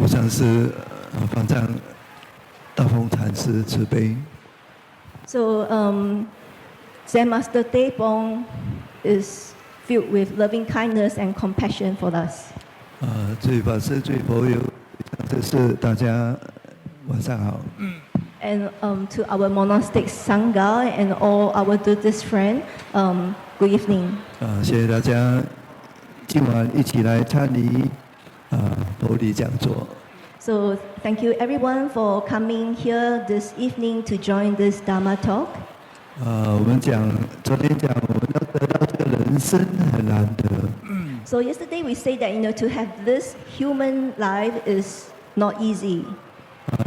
我想是方丈大丰禅师慈悲。So Zen Master Teh Pong is filled with loving kindness and compassion for us. 诸位法师、诸位佛友，这是大家晚上好。And to our monastic sangha and all our Buddhist friends, good evening. 谢谢大家今晚一起来参与佛理讲座。So thank you everyone for coming here this evening to join this Dharma talk. 我们昨天讲，我们要得到这个人生很难得。So yesterday we said that to have this human life is not easy.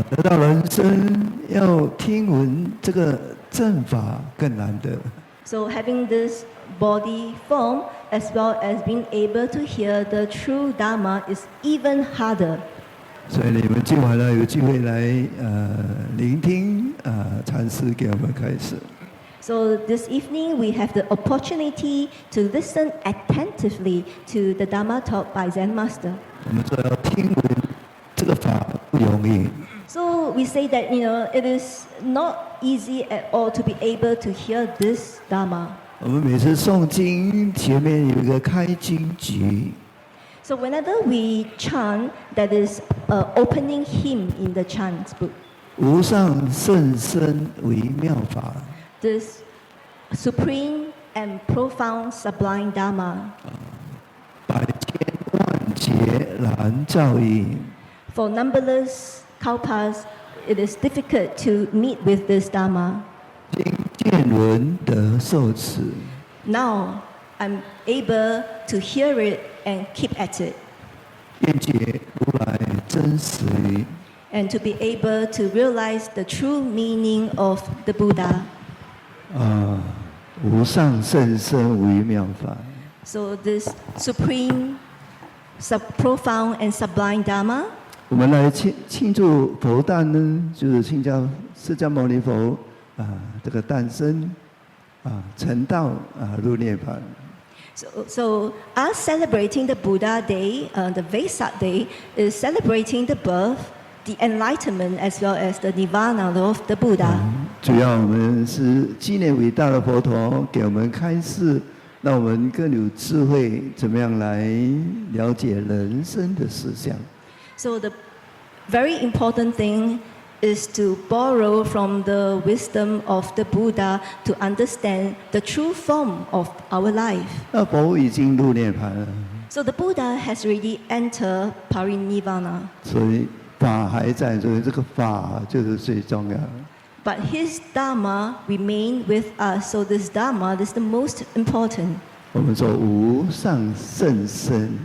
得到人生要听闻这个正法更难得。So having this body form as well as being able to hear the true Dharma is even harder. 所以你们今晚呢有机会来聆听禅师给我们开示。So this evening we have the opportunity to listen attentively to the Dharma talk by Zen Master. 我们说要听闻这个法不容易。So we say that it is not easy at all to be able to hear this Dharma. 我们每次诵经前面有一个开经句。So whenever we chant, that is opening hymn in the chant book. 无上甚深微妙法。This supreme and profound sublime Dharma. 百千万劫难照应。For numberless kalpas, it is difficult to meet with this Dharma. 今见闻得受持。Now I'm able to hear it and keep at it. 愿解如来真实语。And to be able to realize the true meaning of the Buddha. 无上甚深微妙法。So this supreme, profound and sublime Dharma. 我们来庆祝佛诞呢，就是庆祝释迦牟尼佛这个诞生成道入涅槃。So us celebrating the Buddha Day, the Vesak Day, is celebrating the birth, the enlightenment, as well as the nirvana of the Buddha. 主要我们是纪念伟大的佛陀给我们开示，让我们更有智慧，怎么样来了解人生的实相。So the very important thing is to borrow from the wisdom of the Buddha to understand the true form of our life. 那佛已经入涅槃了。So the Buddha has already entered parinirvana. 所以法还在，所以这个法就是最重要的。But his Dharma remain with us, so this Dharma is the most important. 我们说无上甚深。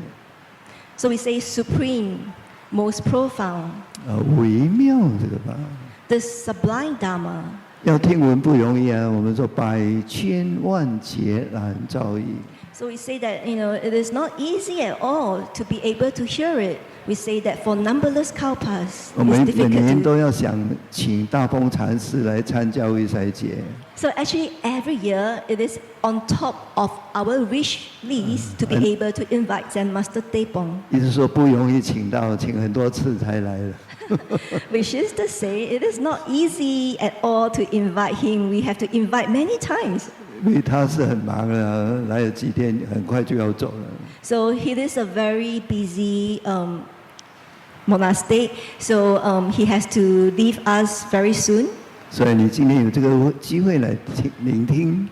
So we say supreme, most profound. 微妙这个法。This sublime Dharma. 要听闻不容易啊，我们说百千万劫难遭遇。So we say that it is not easy at all to be able to hear it. We say that for numberless kalpas, 我 it 们 is 每年 difficult 都 to. 要想请大丰禅师来参加卫塞节。So actually, every year it is on top of our wish list to be able to invite Zen Master Teh Pong. 意思说不容易请到，请很多次才来了。Which is to say, it is not easy at all to invite him. We have to invite many times. 因为他是很忙的，来了几天，很快就要走了。So he is a very busy monastic. So he has to leave us very soon. 所以你今天有这个机会来聆听，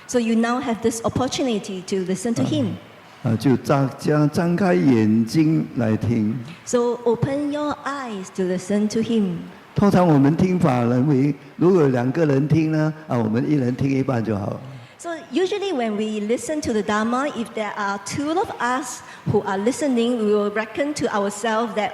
So you now have this opportunity to listen to him. 就张开眼睛来听。 So open your eyes to listen to him. 通常我们听法认为，如果有2个人听呢，我们1人听一半就好。 So usually when we listen to the Dharma, if there are 2 of us who are listening, we will reckon to ourselves that,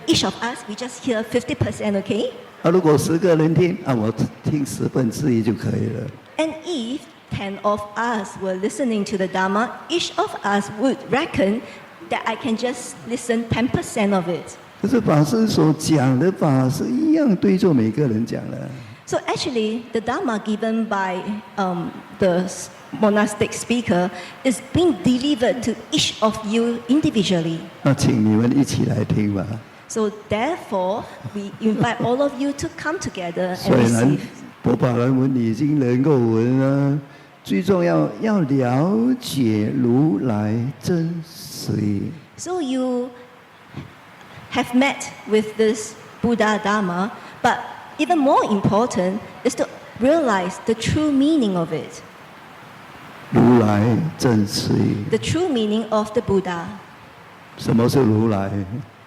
each of us, we just hear 50%, okay? 如果10个人听，我听1/10就可以了。 And if 10 of us were listening to the Dharma, each of us would reckon that I can just listen 10% of it. 可是法师所讲的法是一样对着每个人讲的。So actually, the Dharma given by the monastic speaker is being delivered to each of you individually. 那请你们一起来听吧。 So therefore, we invite all of you to come together and 虽然 receive. 博宝兰文你已经能够闻了，最重要要了解如来真实义。 So you have met with this Buddha Dharma, but even more important is to realize the true meaning of it, 如来真实义， the true meaning of the Buddha. 什么是如来？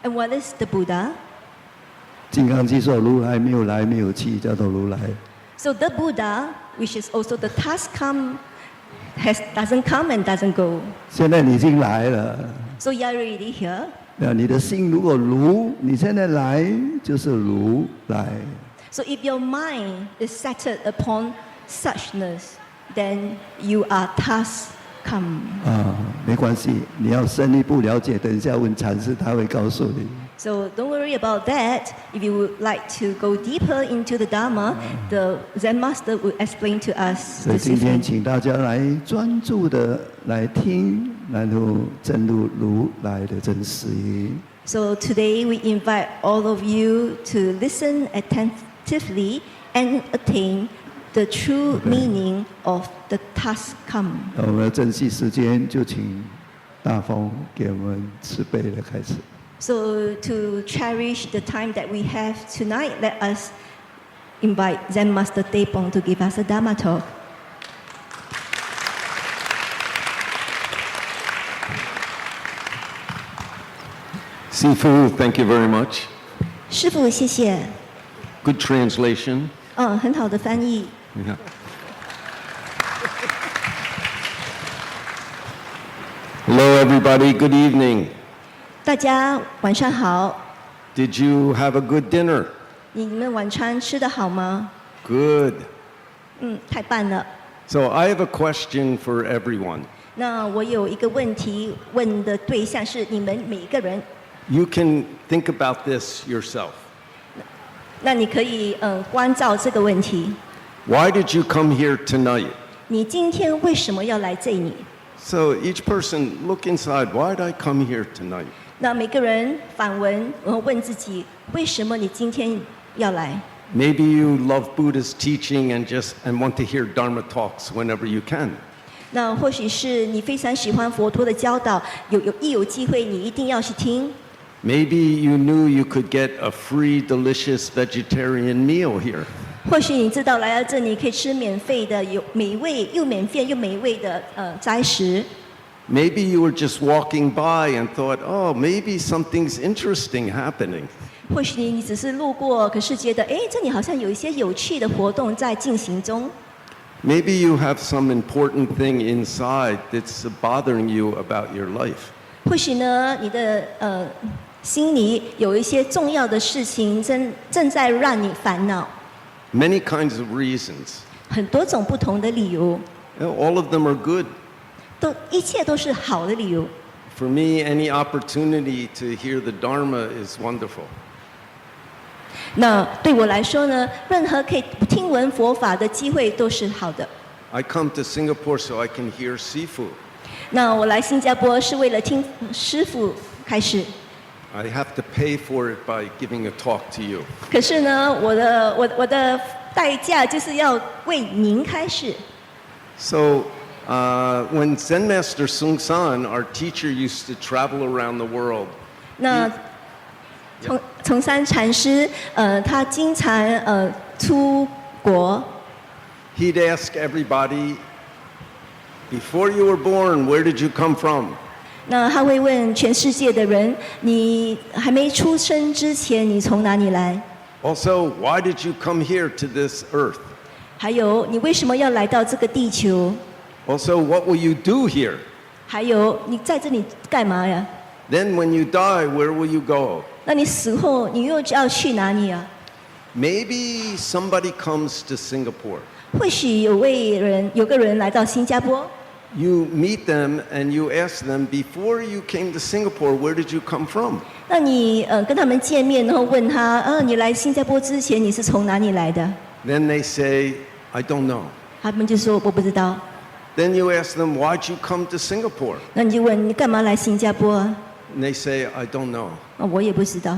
And what is the Buddha? 金刚经说如来没有来没有去，叫做如来。 So the Buddha, which is also the task doesn't come and doesn't go. 现在你已经来了， So you are already here. 那你的心如果如，你现在来就是如来。 So if your mind is centered upon suchness, then you are task come. 啊，没关系，你要深一步了解，等一下问禅师，他会告诉你。 So don't worry about that. If you would like to go deeper into the Dharma, the Zen master will explain to us 所以 this 今天 evening. 请大家来专注的来听，然后进入如来的真实义。 So today we invite all of you to listen attentively and attain the true meaning of the task come. 那我们要珍惜时间，就请大风给我们慈悲的开始。 So to cherish the time that we have tonight, let us invite Zen Master Tepong to give us a Dharma talk. Sifu, thank you very much. 师父，谢谢。 Good translation. 很好的翻译。 Yeah. Hello, everybody. Good evening. 大家晚上好， Did you have a good dinner? 你们晚餐吃得好吗？ Good. 太棒了。 So I have a question for everyone. 那我有一个问题问的对象是你们每一个人， You can think about this yourself. 那你可以关照这个问题。 Why did you come here tonight? 你今天为什么要来这里？ So each person look inside. Why did I come here tonight? 那每个人反问，然后问自己，为什么你今天要来？ Maybe you love Buddha's teaching and want to hear Dharma talks whenever you can. 那或许是你非常喜欢佛陀的教导，有机会你一定要去听。 Maybe you knew you could get a free, delicious vegetarian meal here. 或许你知道来到这里可以吃免费的，有美味又免费又美味的斋食。 Maybe you were just walking by and thought, oh, maybe something's interesting happening. 或许你只是路过，可是觉得这里好像有一些有趣的活动在进行中。 Maybe you have some important thing inside that's bothering you about your life. 或许呢，你的心里有一些重要的事情正在让你烦恼， Many kinds of reasons. 很多种不同的理由， All of them are good. 一切都是好的理由。 For me, any opportunity to hear the Dharma is wonderful. 那对我来说呢，任何可以听闻佛法的机会都是好的。 I come to Singapore so I can hear Sifu. 那我来新加坡是为了听师父开始， I have to pay for it by giving a talk to you. 可是呢，我的代价就是要为您开始。 So, when Zen Master Sung San, our teacher, used to travel around the world, 那从山禅师，他经常出国， he'd ask everybody, before you were born, where did you come from? 那他会问全世界的人，你还没出生之前，你从哪里来？ Also, why did you come here to this earth? 还有，你为什么要来到这个地球？ Also, what will you do here? 还有，你在这里干嘛呀？ Then when you die, where will you go? 那你死后，你又要去哪里啊？ Maybe somebody comes to Singapore. 或许有个人来到新加坡， You meet them and you ask them, before you came to Singapore, where did you come from? 那你跟他们见面，然后问他，你来新加坡之前你是从哪里来的？ Then they say, I don't know. 他们就说我不知道。 Then you ask them, why'd you come to Singapore? 那你就问你干嘛来新加坡啊？ And they say, I don't know. 我也不知道。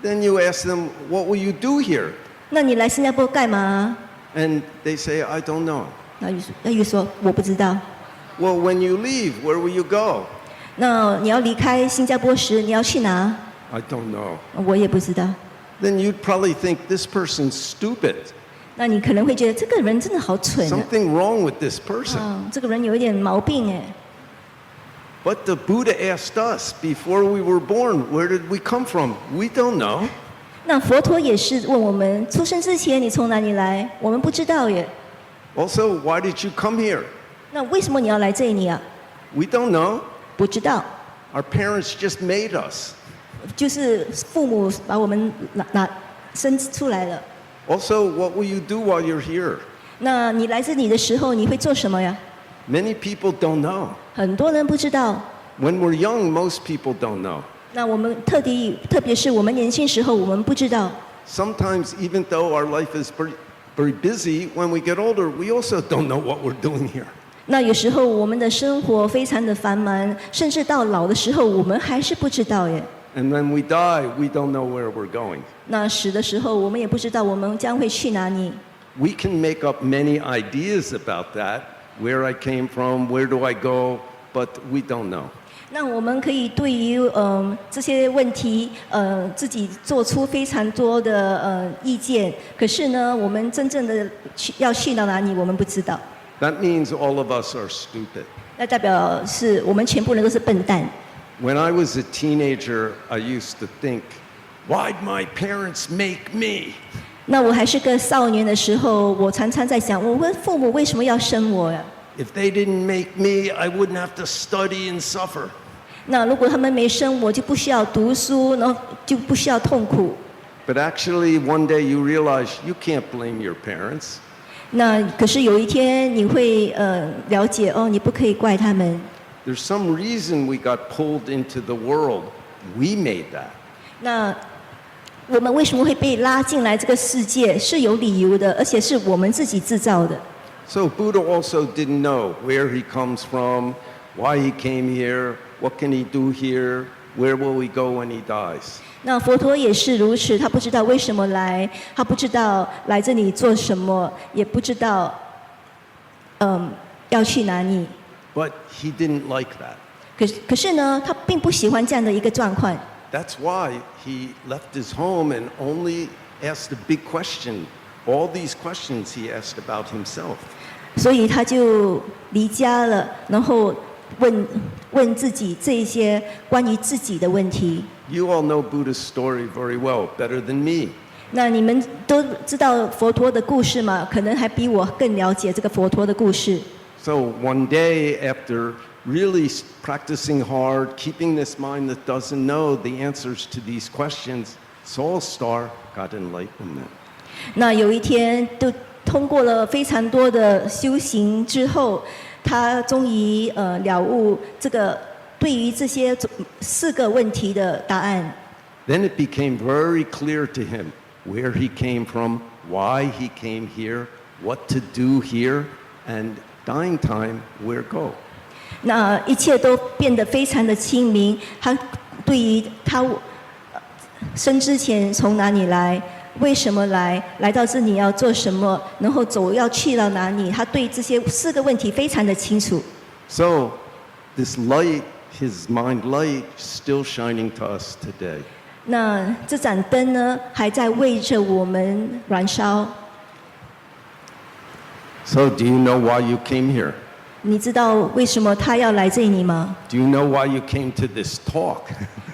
Then you ask them, what will you do here? 那你来新加坡干嘛啊？ And they say, I don't know. 那又说我不知道。 Well, when you leave, where will you go? 那你要离开新加坡时，你要去哪？ I don't know. 我也不知道。 Then you'd probably think this person's stupid. 那你可能会觉得这个人真的好蠢啊！ Something wrong with this person. 这个人有一点毛病哎。 But the Buddha asked us before we were born, where did we come from? We don't know. 那佛陀也是问我们，出生之前你从哪里来？我们不知道耶。 Also, why did you come here? 那为什么你要来这里啊？ We don't know. 不知道， Our parents just made us. 就是父母把我们生出来了。 Also, what will you do while you're here? 那你来这里的时候，你会做什么呀？ Many people don't know. 很多人不知道。 When we're young, most people don't know. 那我们特别是我们年轻时候，我们不知道。 Sometimes, even though our life is very busy, when we get older, we also don't know what we're doing here. 那有时候我们的生活非常的繁忙，甚至到老的时候，我们还是不知道耶。 And when we die, we don't know where we're going. 那死的时候，我们也不知道我们将会去哪里。 We can make up many ideas about that, where I came from, where do I go, but we don't know. 那我们可以对于这些问题自己做出非常多的意见，可是呢，我们真正的要去到哪里，我们不知道。 That means all of us are stupid. 那代表是我们全部人都是笨蛋。 When I was a teenager, I used to think, why'd my parents make me? 那我还是个少年的时候，我常常在想，我问父母为什么要生我呀？ If they didn't make me, I wouldn't have to study and suffer. 那如果他们没生我，就不需要读书，然后就不需要痛苦。 But actually, one day you realize you can't blame your parents. 那可是有一天你会了解哦，你不可以怪他们。 There's some reason we got pulled into the world. We made that. 那我们为什么会被拉进来这个世界是有理由的，而且是我们自己制造的。 So Buddha also didn't know where he comes from, why he came here, what can he do here, where will he go when he dies. 那佛陀也是如此，他不知道为什么来，他不知道来这里做什么，也不知道要去哪里。 But he didn't like that. 可是呢，他并不喜欢这样的一个状况。 That's why he left his home and only asked a big question. All these questions he asked about himself. 所以他就离家了，然后问自己这些关于自己的问题。 You all know Buddha's story very well, better than me. 那你们都知道佛陀的故事吗？可能还比我更了解这个佛陀的故事。 So one day, after really practicing hard, keeping this mind that doesn't know the answers to these questions, Saul Star got enlightenment. 那有一天，都通过了非常多的修行之后，他终于了悟这个对于这些4个问题的答案。 Then it became very clear to him where he came from, why he came here, what to do here, and dying time, where go. 那一切都变得非常的清明。他对于他生之前从哪里来，为什么来到这里要做什么，然后要去到哪里，他对这些4个问题非常的清楚。 So this light, his mind light, still shining to us today. 那这盏灯呢，还在为着我们燃烧。 So do you know why you came here? 你知道为什么他要来这里吗？ Do you know why you came to this talk?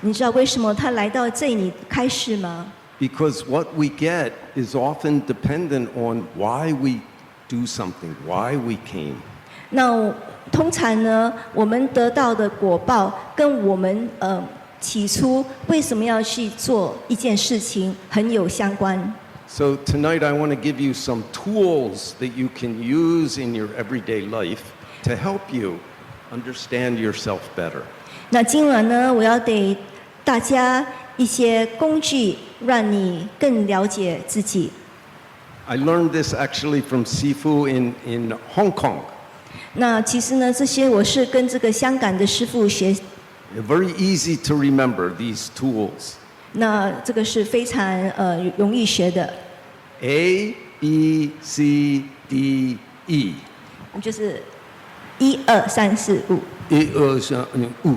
你知道为什么他来到这里开示吗？ Because what we get is often dependent on why we do something, why we came. 那通常呢，我们得到的果报跟我们起初为什么要去做一件事情很有相关。 So tonight I want to give you some tools that you can use in your everyday life to help you understand yourself better. 那今晚呢，我要给大家一些工具，让你更了解自己。I learned this actually from Sifu in Hong Kong. 那其实呢，这些我是跟这个香港的师傅学， Very easy to remember these tools. 那这个是非常容易学的， A, B, C, D, E. 就是1、2、3、4、5。 1, 2, 3, 4, 5.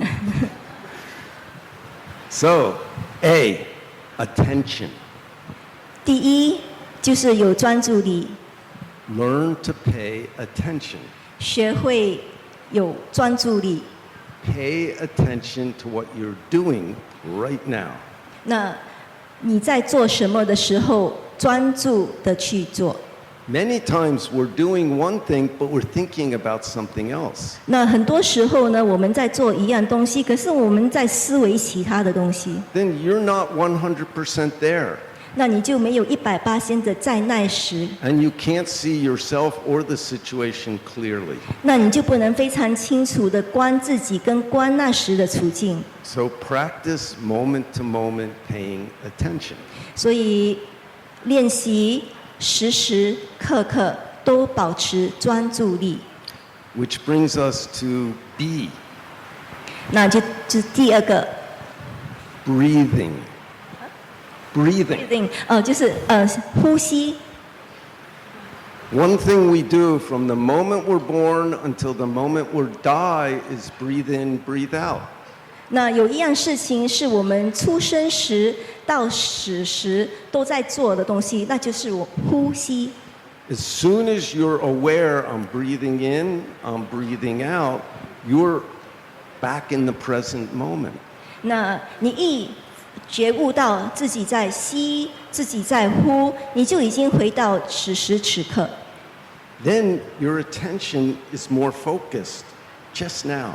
So, A, attention. 第一就是有专注力， Learn to pay attention. 学会有专注力。 Pay attention to what you're doing right now. 那你在做什么的时候，专注的去做。 Many times we're doing one thing, but we're thinking about something else. 那很多时候呢，我们在做一样东西，可是我们在思维其他的东西， Then you're not 100% there. 那你就没有180%的在那时， And you can't see yourself or the situation clearly. 那你就不能非常清楚的观自己跟观那时的处境。 So practice moment to moment paying attention. 所以练习时时刻刻都保持专注力。 Which brings us to B, 那就是第二个 breathing. Breathing. 就是呼吸。 One thing we do from the moment we're born until the moment we die is breathe in, breathe out. 那有一样事情是我们出生时到死时都在做的东西，那就是我呼吸。 As soon as you're aware I'm breathing in, I'm breathing out, you're back in the present moment. 那你一觉悟到自己在吸，自己在呼，你就已经回到此时此刻。 Then your attention is more focused just now.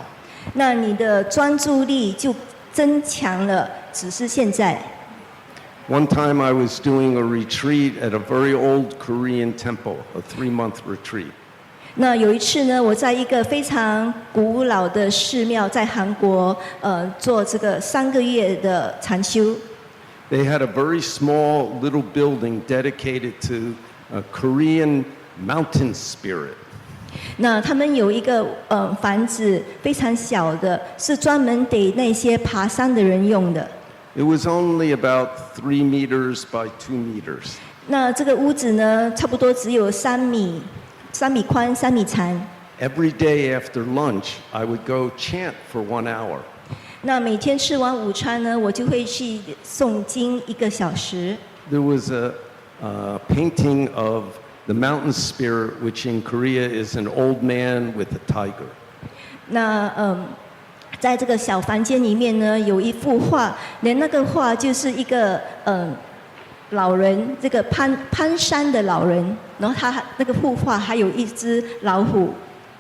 那你的专注力就增强了，只是现在。 One time I was doing a retreat at a very old Korean temple, a 3-month retreat. 那有一次呢，我在一个非常古老的寺庙，在韩国，做这个3个月的禅修。 They had a very small little building dedicated to a Korean mountain spirit. 那他们有一个房子非常小的，是专门给那些爬山的人用的。 It was only about 3 meters by 2 meters. 那这个屋子呢，差不多只有3米宽、3米长。 Every day after lunch, I would go chant for 1 hour. 那每天吃完午餐呢，我就会去诵经1个小时。 There was a painting of the mountain spirit, which in Korea is an old man with a tiger. 那在这个小房间里面呢，有一幅画，连那个画就是一个老人，这个攀山的老人，然后他那个幅画还有一只老虎。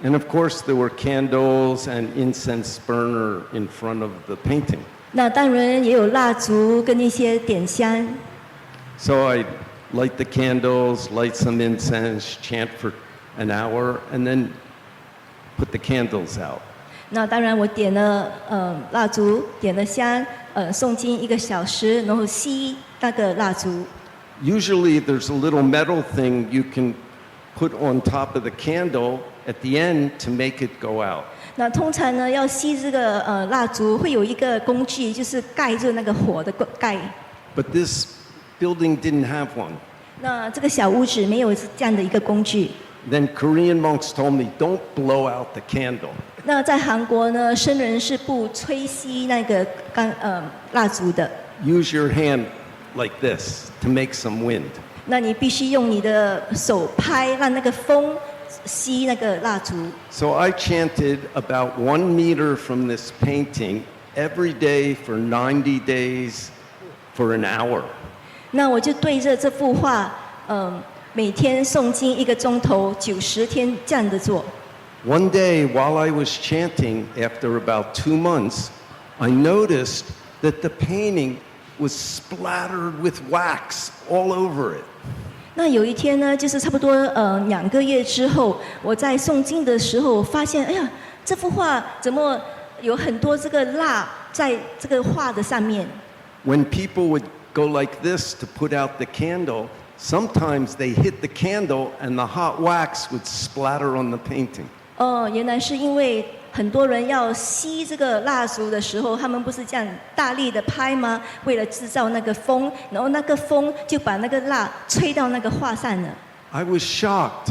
And of course, there were candles and incense burner in front of the painting. 那当然也有蜡烛跟一些点香。 So I light the candles, light some incense, chant for an hour, and then put the candles out. 那当然我点了蜡烛，点了香，诵经1个小时，然后吸那个蜡烛。 Usually there's a little metal thing you can put on top of the candle at the end to make it go out. 那通常呢，要吸这个蜡烛，会有一个工具，就是盖住那个火的盖。 But this building didn't have one. 那这个小屋子没有这样的一个工具。 Then Korean monks told me, don't blow out the candle. 那在韩国呢，僧人是不吹熄那个蜡烛的。 Use your hand like this to make some wind. 那你必须用你的手拍，让那个风吸那个蜡烛。 So I chanted about 1 meter from this painting every day for 90 days for an hour. 那我就对着这幅画，每天诵经1个钟头，90天这样的做。 One day while I was chanting, after about 2 months, I noticed that the painting was splattered with wax all over it. 那有一天呢，就是差不多2个月之后，我在诵经的时候，发现，哎呀，这幅画怎么有很多这个蜡在这个画的上面？ When people would go like this to put out the candle, sometimes they hit the candle and the hot wax would splatter on the painting. 哦，原来是因为很多人要吸这个蜡烛的时候，他们不是这样大力的拍吗？为了制造那个风，然后那个风就把那个蜡吹到那个画上了。I was shocked.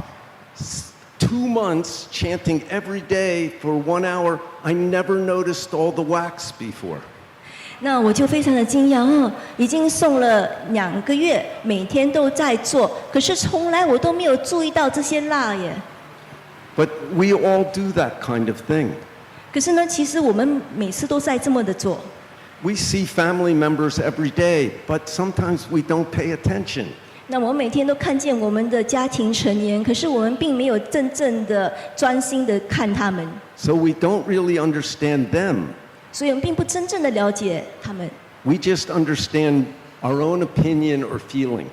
2 months chanting every day for 1 hour, I never noticed all the wax before. 那我就非常的惊讶哦，已经送了2个月，每天都在做，可是从来我都没有注意到这些蜡耶。But we all do that kind of thing. 可是呢，其实我们每次都在这么的做。We see family members every day, but sometimes we don't pay attention. 那我们每天都看见我们的家庭成员，可是我们并没有真正的专心的看他们， So we don't really understand them. 所以我们并不真正的了解他们。We just understand our own opinion or feeling.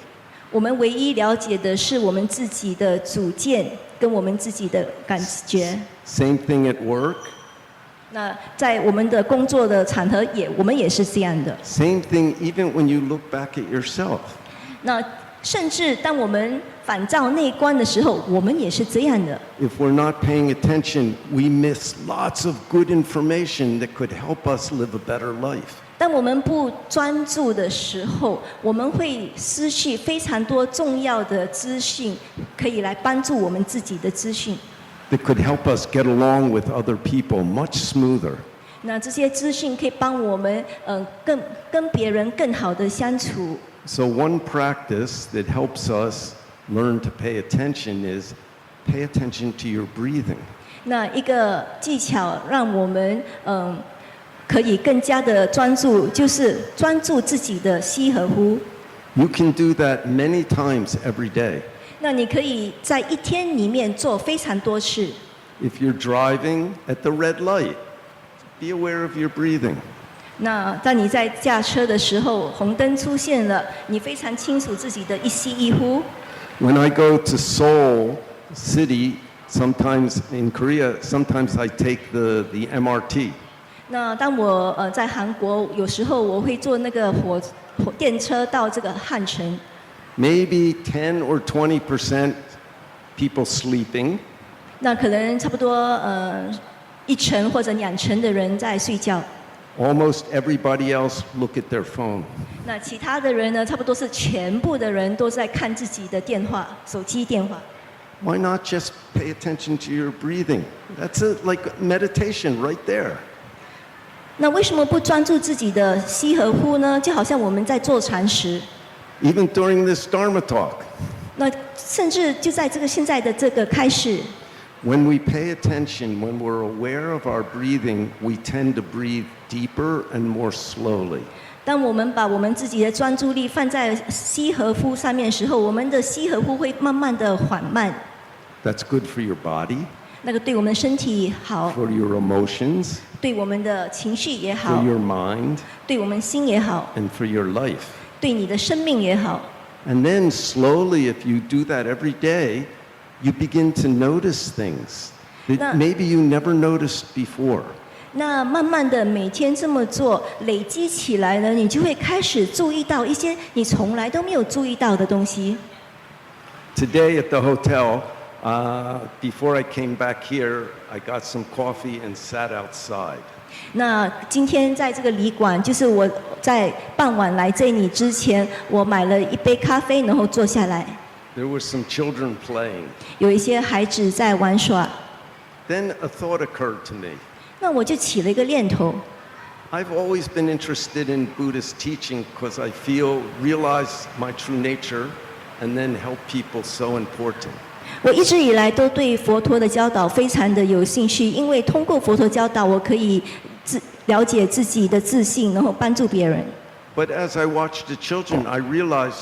我们唯一了解的是我们自己的主见跟我们自己的感觉。 Same thing at work. 那在我们的工作的场合我们也是这样的。 Same thing even when you look back at yourself. 那甚至当我们反照内观的时候，我们也是这样的。 If we're not paying attention, we miss lots of good information that could help us live a better life. 当我们不专注的时候，我们会失去非常多重要的资讯，可以来帮助我们自己的资讯。 That could help us get along with other people much smoother. 那这些资讯可以帮我们，跟别人更好的相处。 So one practice that helps us learn to pay attention is pay attention to your breathing. 那一个技巧让我们可以更加的专注，就是专注自己的吸和呼。 You can do that many times every day. 那你可以在一天里面做非常多次。 If you're driving at the red light, be aware of your breathing. 那当你在驾车的时候，红灯出现了，你非常清楚自己的一吸一呼。 When I go to Seoul City, sometimes in Korea, sometimes I take the MRT. 那当我在韩国，有时候我会坐那个电车到这个汉城。 Maybe 10 or 20% people sleeping. 那可能差不多1成或者2成的人在睡觉。 Almost everybody else look at their phone. 那其他的人呢，差不多是全部的人都在看自己的电话、手机电话。 Why not just pay attention to your breathing? That's like meditation right there. 那为什么不专注自己的吸和呼呢？就好像我们在做禅时， Even during this Dharma talk, 那甚至就在现在的这个开始。 when we pay attention, when we're aware of our breathing, we tend to breathe deeper and more slowly. 当我们把我们自己的专注力放在吸和呼上面的时候，我们的吸和呼会慢慢的缓慢。 That's good for your body, 那个对我们的身体好， for your emotions, 对我们的情绪也 for 好， your mind, 对我们心也好， and for your life. 对你的生命也好。 And then slowly, if you do that every day, you begin to notice things that Now- maybe you never noticed before. 那慢慢的每天这么做，累积起来呢，你就会开始注意到一些你从来都没有注意到的东西。 Today at the hotel, before I came back here, I got some coffee and sat outside. 那今天在这个旅馆，就是我在傍晚来这里之前，我买了一杯咖啡，然后坐下来， There were some children playing. 有一些孩子在玩耍。 Then a thought occurred to me. 那我就起了一个念头， I've always been interested in Buddhist teaching because I feel realize my true nature and then help people so important. 我一直以来都对佛陀的教导非常的有兴趣，因为通过佛陀教导，我可以了解自己的自信，然后帮助别人。 But as I watched the children, I realized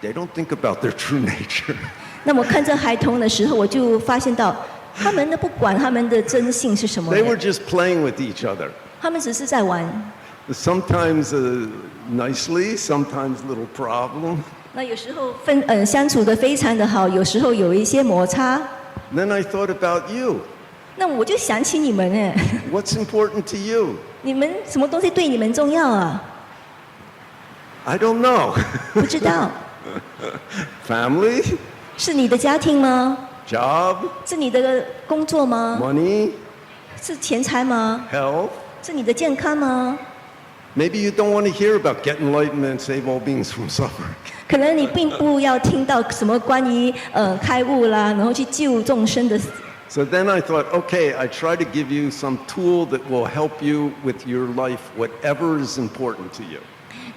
they don't think about their true nature. 那么看着孩童的时候，我就发现到，他们呢不管他们的真性是什么 They were 的， just playing with each other. 他们只是在玩。 Sometimes nicely, sometimes little problem. 那有时候相处的非常的好，有时候有一些摩擦。 Then I thought about you. 那我就想起你们哎， What's important to you? 你们什么东西对你们重要啊？ I don't know. 不知道。Family, 是你的家庭吗？ job, 是你的工作吗？ money, 是钱财吗？ health. 是你的健康吗？ Maybe you don't want to hear about get enlightenment and save all beings from suffering. 可能你并不要听到什么关于开悟啦，然后去救众生的。 So then I thought, okay, I try to give you some tool that will help you with your life, whatever is important to you.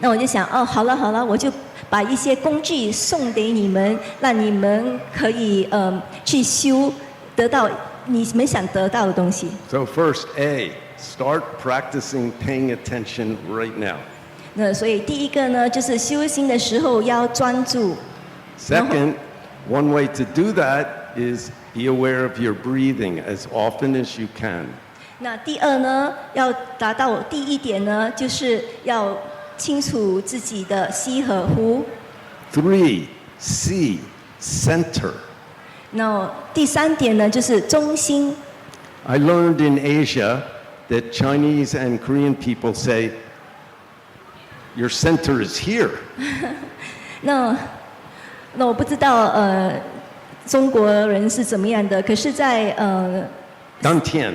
那我就想，哦，好了好了，我就把一些工具送给你们，让你们可以去修，得到你们想得到的东西。 So first, A, start practicing paying attention right now. 那所以第一个呢，就是修行的时候要专注。 Second, one way to do that is be aware of your breathing as often as you can. 那第二呢，要达到第一点呢，就是要清楚自己的吸和呼。 3, C, center. 那第三点呢，就是中心。 I learned in Asia that Chinese and Korean people say, your center is here. 那我不知道中国人是怎么样的，可是在， Dantian.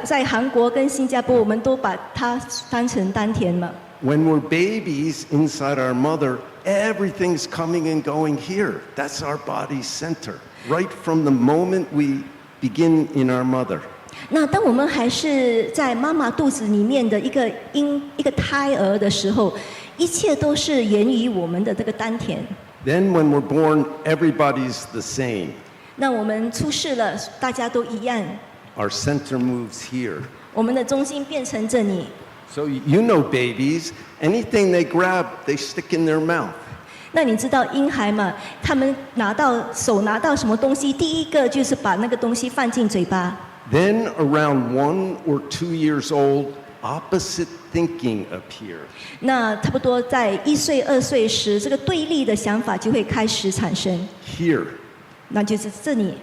在韩国跟新加坡，我们都把它当成丹田嘛。 When we're babies inside our mother, everything's coming and going here. That's our body's center. Right from the moment we begin in our mother. 那当我们还是在妈妈肚子里面的一个胎儿的时候，一切都是源于我们的这个丹田。 Then when we're born, everybody's the same. 那我们出世了，大家都一样， Our center moves here. 我们的中心变成这里。 So you know babies, anything they grab, they stick in their mouth. 那你知道婴孩嘛？他们手拿到什么东西，第一个就是把那个东西放进嘴巴。 Then around 1 or 2 years old, opposite thinking appears. 那差不多在1岁2岁时，这个对立的想法就会开始产生， Here. 那就是这里。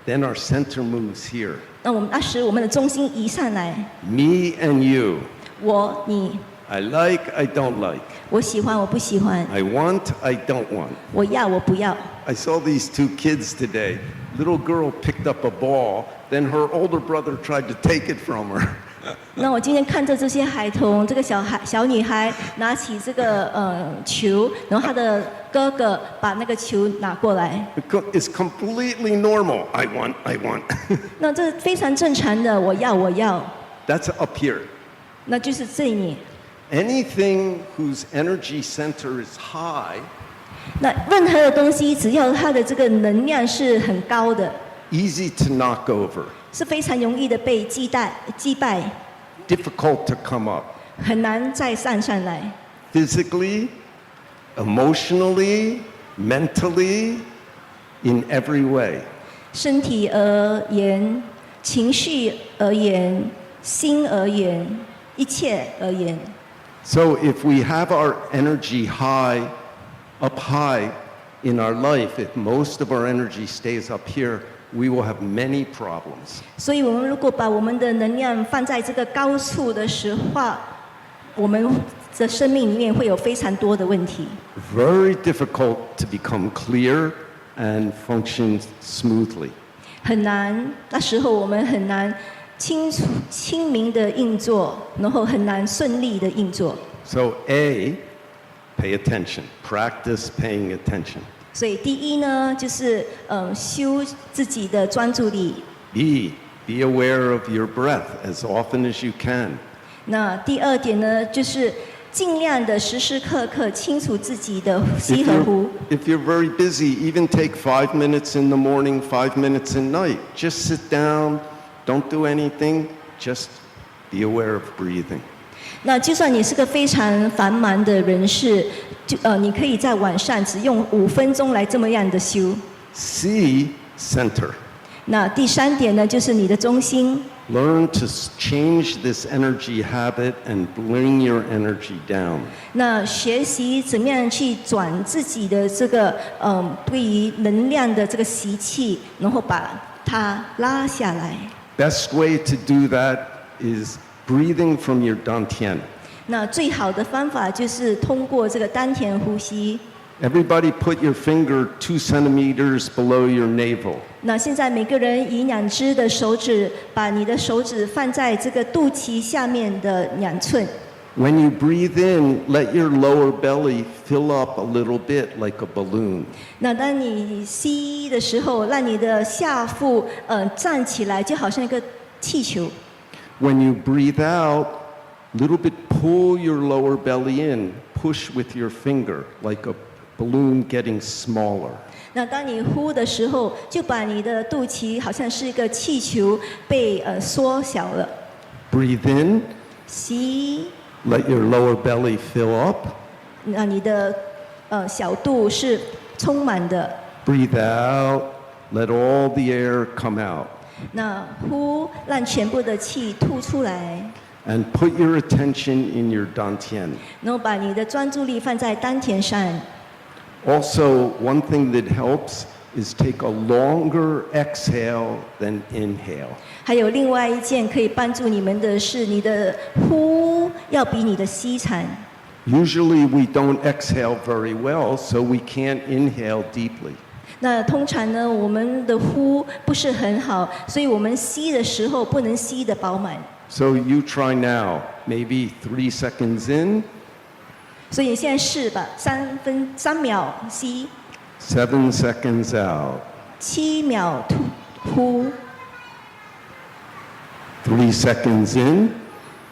Then our center moves here. 那我们那时我们的中心移上来， Me and you. 我你， I like, I don't like. 我喜欢我不喜欢， I want, I don't want. 我要我不要。 I saw these 2 kids today. Little girl picked up a ball, then her older brother tried to take it from her. 那我今天看着这些孩童，这个小女孩拿起这个球，然后她的哥哥把那个球拿过来， It's completely normal. I want, I want. 那这非常正常的，我要我要， That's up here. 那就是这里。 Anything whose energy center is high, 那任何的东西，只要它的这个能量是很高的， easy to knock over, 是非常容易的被击败， difficult to come up. 很难再上来。 Physically, emotionally, mentally, in every way. 身体而言，情绪而言，心而言，一切而言。 So if we have our energy high, up high in our life, if most of our energy stays up here, we will have many problems. 所以，我们如果把我们的能量放在这个高处的时候，我们的生命里面会有非常多的问题， Very difficult to become clear and function smoothly. 很难。那时候我们很难清明的运作，然后很难顺利的运作。 So A, pay attention. Practice paying attention. 所以第一呢，就是修自己的专注力。 B, be aware of your breath as often as you can. 那第二点呢，就是尽量的时时刻刻清楚自己的吸 If 和呼。 you're very busy, even take 5 minutes in the morning, 5 minutes at night. Just sit down, don't do anything, just be aware of breathing. 那就算你是个非常繁忙的人士，你可以在晚上只用5分钟来这么样的修。 C, center. 那第三点呢，就是你的中心。 Learn to change this energy habit and bring your energy down. 那学习怎么样去转自己的这个对于能量的这个习气，然后把它拉下来。 Best way to do that is breathing from your dantian. 那最好的方法就是通过这个丹田呼吸。Everybody put your finger 2 centimeters below your navel. 那现在每个人以2只的手指，把你的手指放在这个肚脐下面的2寸。When you breathe in, let your lower belly fill up a little bit like a balloon. 那当你吸的时候，让你的下腹站起来，就好像一个气球。When you breathe out, little bit pull your lower belly in, push with your finger like a balloon getting smaller. 那当你呼的时候，就把你的肚脐好像是一个气球被缩小了。Breathe in, 吸， let your lower belly fill up. 那你的小肚是充满的。Breathe out, let all the air come out. 那呼，让全部的气吐出来， And put your attention in your dantian. 然后把你的专注力放在丹田上。Also, one thing that helps is take a longer exhale than inhale. 还有另外一件可以帮助你们的是，你的呼要比你的吸长。Usually we don't exhale very well, so we can't inhale deeply. 那通常呢，我们的呼不是很好，所以我们吸的时候不能吸得饱满。So you try now, maybe 3 seconds in, 所以你现在试吧，3秒吸7 seconds out, ，7秒呼3 seconds in,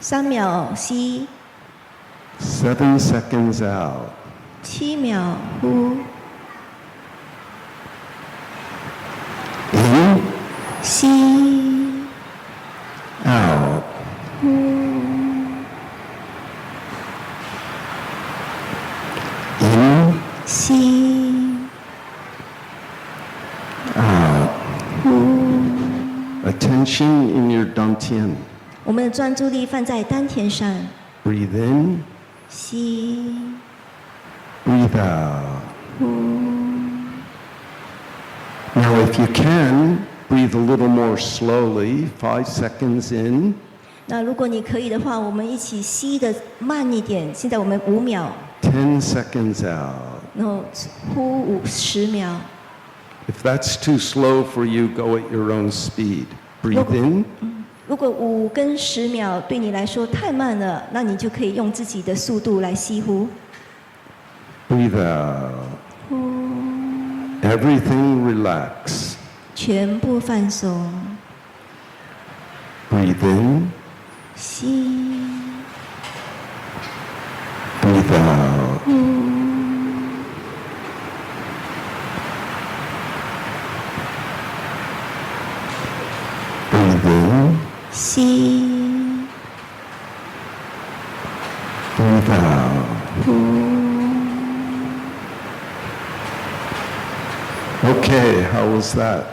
，3秒吸7 seconds out. ，7秒呼， In, 吸 out. 呼， In, 吸 out. 呼。 Attention in your dantian. 我们的专注力放在丹田上， Breathe in, 吸 breathe out. 呼。 Now, if you can, breathe a little more slowly, 5 seconds in, 那如果你可以的话，我们一起吸的慢一点。现在我们5秒， 10 seconds out. 然后呼10秒。 If that's too slow for you, go at your own speed. Breathe in, 如果5跟10秒对你来说太慢了，那你就可以用自己的速度来吸呼。 breathe out. Everything relax. 全部放松， Breathe in, 吸 breathe out. Breathe in, 吸 breathe out. Okay, how was that?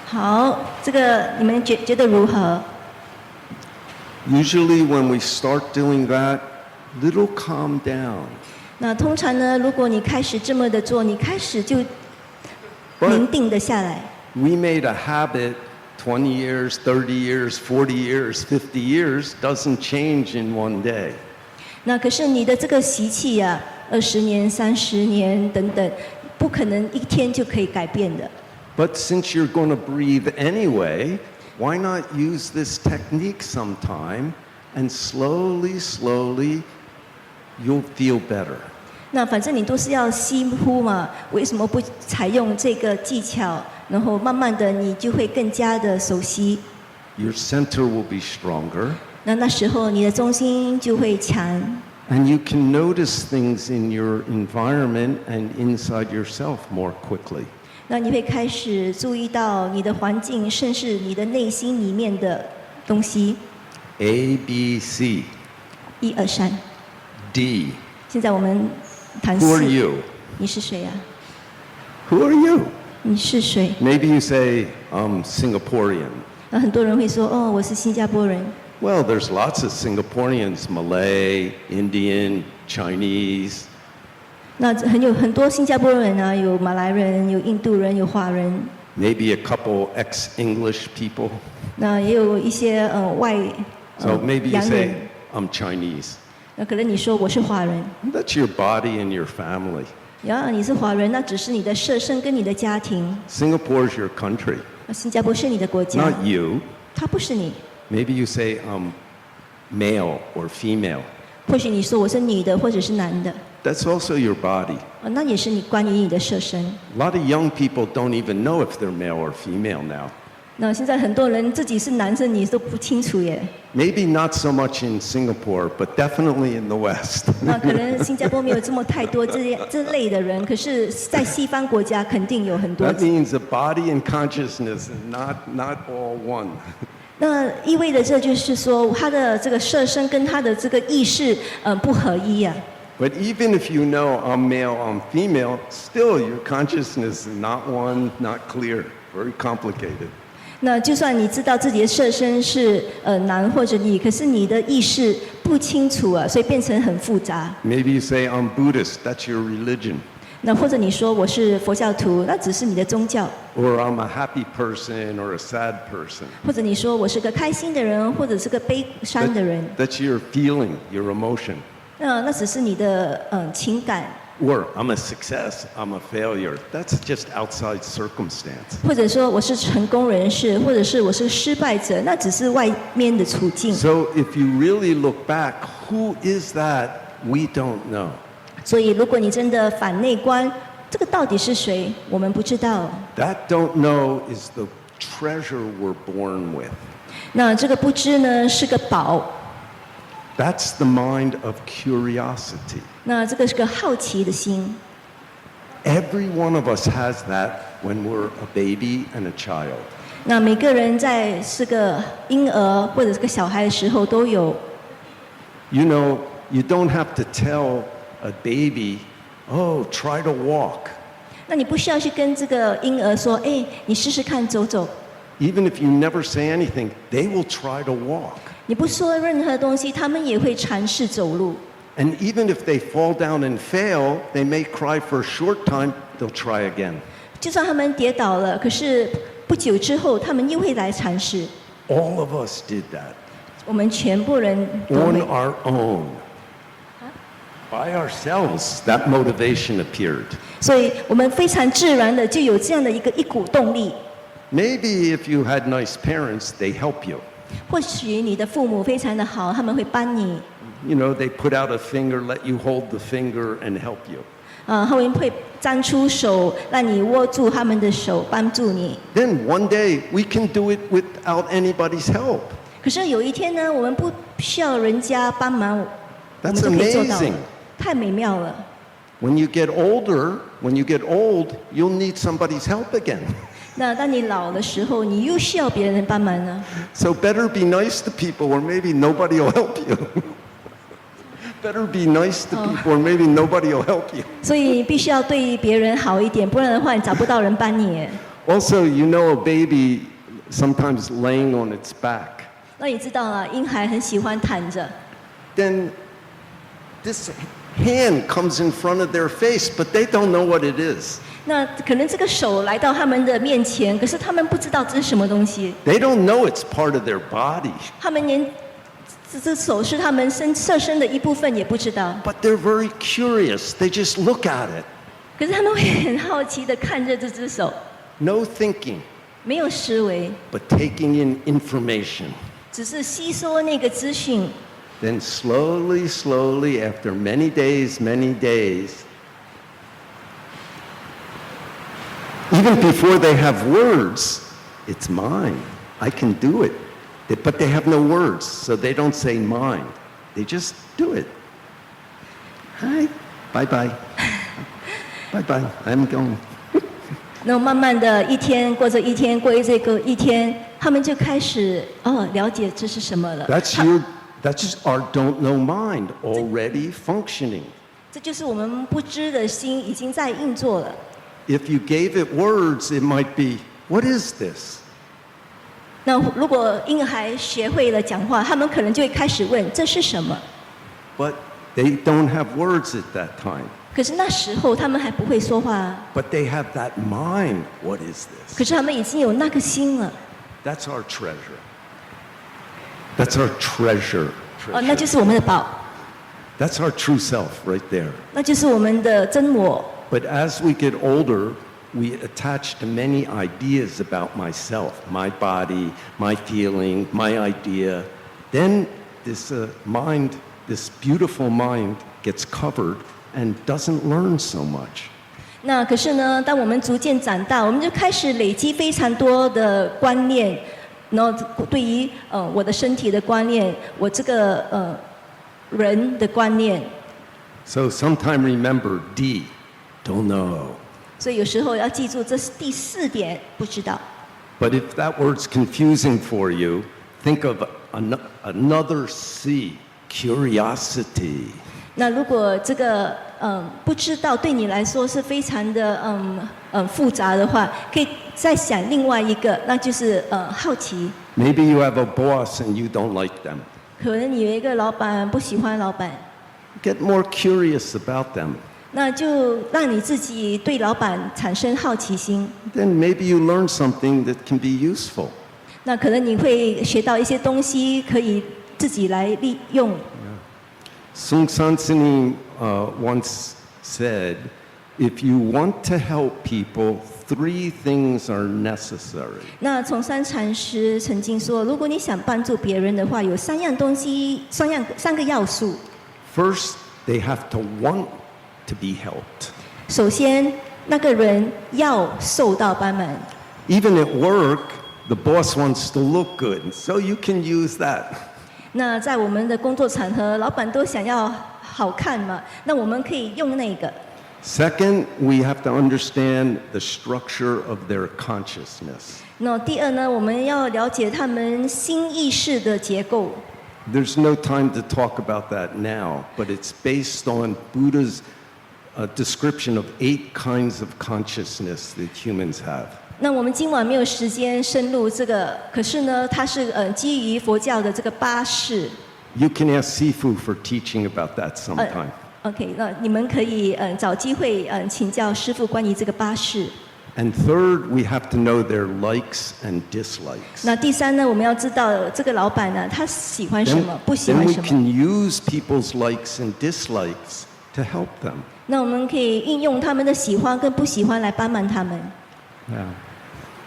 好，这个你们觉得如何？ Usually when we start doing that, little calm down. 那通常呢，如果你开始这么的做，你开始就凝 But 定的下来。 we made a habit 20 years, 30 years, 40 years, 50 years doesn't change in one day. 那可是你的这个习气呀、20年、30年等等，不可能一天就可以改变的。 But since you're going to breathe anyway, why not use this technique sometime and slowly, slowly you'll feel better. 那反正你都是要吸呼嘛，为什么不采用这个技巧？然后慢慢的你就会更加的熟悉。 Your center will be stronger, 那时候你的中心就会强。 and you can notice things in your environment and inside yourself more quickly. 那你会开始注意到你的环境，甚至你的内心里面的东西。 A, B, C, 1、2、3。 D. 现在我们谈 Who are 4。 you? 你是谁呀、 Who are you? 你是谁？ Maybe you say, I'm Singaporean. 那很多人会说，哦，我是新加坡人。 Well, there's lots of Singaporeans, Malay, Indian, Chinese. 那很多新加坡人啊，有马来人，有印度人，有华人， Maybe a couple ex-English people. 那也有一些So maybe you 洋人 say,。I'm Chinese. 那可能你说我是华人， That's your body and your family. 呀，你是华人，那只是你的设身跟你的家庭。 Singapore is your country, 新加坡是你的国家， not you. 它不是你。 Maybe you say male or female. 或许你说我是女的，或者是男的， That's also your body. 那也是你关于你的设身。 A lot of young people don't even know if they're male or female now. 那现在很多人自己是男生女都不清楚耶。 Maybe not so much in Singapore, but definitely in the West. 那可能新加坡没有这么太多这类的人，可是，在西方国家肯定有很多。 That means the body and consciousness are not all one. 那意味着这就是说，他的这个设身跟他的这个意识，不合一啊。 But even if you know I'm male, I'm female, still your consciousness is not one, not clear, very complicated. 那就算你知道自己的设身是男或者女，可是你的意识不清楚啊，所以变成很复杂。 Maybe you say I'm Buddhist, that's your religion. 那或者你说我是佛教徒，那只是你的宗教。 Or I'm a happy person or a sad person. 或者你说我是个开心的人，或者是个悲伤的人， That's your feeling, your emotion. 那只是你的情感。 Or I'm a success, I'm a failure. That's just outside circumstance. 或者说我是成功人士，或者是我是失败者，那只是外面的处境。 So if you really look back, who is that? We don't know. 所以如果你真的反内观，这个到底是谁？我们不知道。 That don't know is the treasure we're born with. 那这个不知呢，是个宝。 That's the mind of curiosity. 那这个是个好奇的心。 Every one of us has that when we're a baby and a child. 那每个人在是个婴儿或者是个小孩的时候都有。 You know, you don't have to tell a baby, oh, try to walk. 那你不需要去跟这个婴儿说，哎，你试试看走走。 Even if you never say anything, they will try to walk. 你不说任何东西，他们也会尝试走路。 And even if they fall down and fail, they may cry for a short time, they'll try again. 就算他们跌倒了，可是不久之后，他们又会来尝试。 All of us did that 我们全部人都 on 会。 our own. By ourselves, that motivation appeared. 所以我们非常自然的就有这样的一股动力。 Maybe if you had nice parents, they help you. 或许你的父母非常的好，他们会帮你。 You know, they put out a finger, let you hold the finger and help you. 他们会张出手，让你握住他们的手，帮助你。 Then one day we can do it without anybody's help. 可是有一天呢，我们不需要人家帮忙，我们 That's 就可以做到了 amazing. 太美妙了。 When you get older, when you get old, you'll need somebody's help again. 那当你老的时候，你又需要别人帮忙呢。 So better be nice to people or maybe nobody will help you. Better be nice to people or maybe nobody will help you. 所以必须要对别人好一点，不然的话你找不到人帮你。 Also, you know a baby sometimes laying on its back. 那你知道啊，婴孩很喜欢躺着， Then this hand comes in front of their face, but they don't know what it is. 那可能这个手来到他们的面前，可是他们不知道这是什么东西， They don't know it's part of their body, 他们连这手是他们设身的一部分也不知道。 but they're very curious. They just look at it. 可是他们会很好奇的看着这只手， No thinking, 没有思维， but taking in information. 只是吸收那个资讯。 Then slowly, slowly, after many days, even before they have words, it's mine. I can do it. But they have no words, so they don't say mine. They just do it. Hi, bye-bye. Bye-bye, I'm going. 那慢慢的一天过着一天，过这个一天，他们就开始了解这是什么了。 That's our don't know mind already functioning. 这就是我们不知的心已经在运作了。 If you gave it words, it might be, what is this? 那如果婴孩学会了讲话，他们可能就会开始问这是什么。 But they don't have words at that time. 可是那时候他们还不会说话啊， But they have that mind. What is this? 可是他们已经有那个心了。 That's our treasure. That's our treasure. 那就是我们的宝， That's our true self right there. 那就是我们的真我。But as we get older, we attach to many ideas about myself, my body, my feeling, my idea. Then this mind, this beautiful mind, gets covered and doesn't learn so much. 那可是呢，当我们逐渐长大，我们就开始累积非常多的观念，然后对于我的身体的观念，我这个人的观念。So sometime remember D, don't know. 所以有时候要记住，这是第4点，不知道。But if that word's confusing for you, think of another C, curiosity. 那如果这个不知道对你来说是非常的复杂的话，可以再想另外一个，那就是好奇。Maybe you have a boss and you don't like them. 可能你有一个老板不喜欢老板， Get more curious about them. 那就让你自己对老板产生好奇心。 Then maybe you learn something that can be useful. 那可能你会学到一些东西，可以自己来利用。Sung San Sinim once said, if you want to help people, 3 things are necessary. 那从山禅师曾经说，如果你想帮助别人的话，有3样东西，3个要素。First, they have to want to be helped. 首先，那个人要受到帮忙。 Even at work, the boss wants to look good, so you can use that. 那在我们的工作场合，老板都想要好看嘛，那我们可以用那个。 Second, we have to understand the structure of their consciousness. 那第二呢，我们要了解他们心意识的结构。 There's no time to talk about that now, but it's based on Buddha's description of 8 kinds of consciousness that humans have. 那我们今晚没有时间深入这个，可是呢，它是基于佛教的这个8识。 You can ask Sifu for teaching about that sometime. OK， 那你们可以找机会请教师父关于这个8识。 And third, we have to know their likes and dislikes. 那第三呢，我们要知道这个老板呢，他喜欢什么，不喜 Then 欢 we 什么。 can use people's likes and dislikes to help them. 那我们可以运用他们的喜欢跟不喜欢来帮忙他们。 Yeah.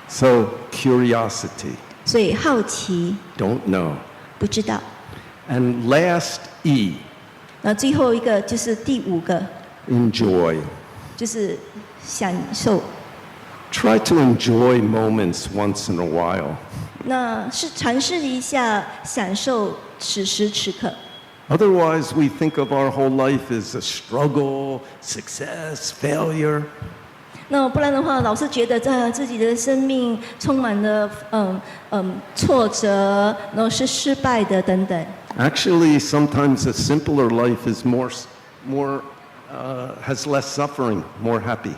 So, curiosity, 所以好奇， don't know. 不知道。 And last, E, 那最后一个就是第5个， enjoy. 就是享受。 Try to enjoy moments once in a while. 那是尝试一下享受此时此刻。 Otherwise, we think of our whole life as a struggle, success, failure. 那不然的话，老是觉得自己的生命充满了挫折，然后是失败的等等。 Actually, sometimes a simpler life is has less suffering, more happy.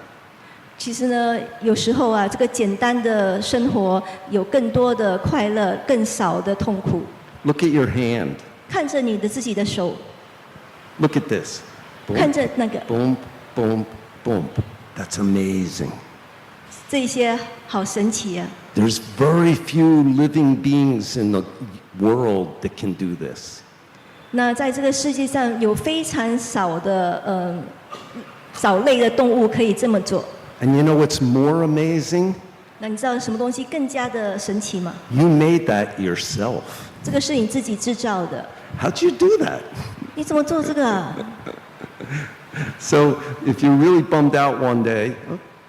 其实呢，有时候啊，这个简单的生活有更多的快乐，更少的痛苦。 Look at your hand. 看着你的自己的手， Look at this. 看 Boom, 着那个 boom, boom, boom. That's amazing. 这些，好神奇啊！ There's very few living beings in the world that can do this. 那在这个世界上有非常少的藻类的动物可以这么做。 And you know what's more amazing? 那你知道什么东西更加的神奇吗？ You made that yourself. 这个是你自己制造的。 How'd you do that? 你怎么做这个啊？ So if you're really bummed out one day,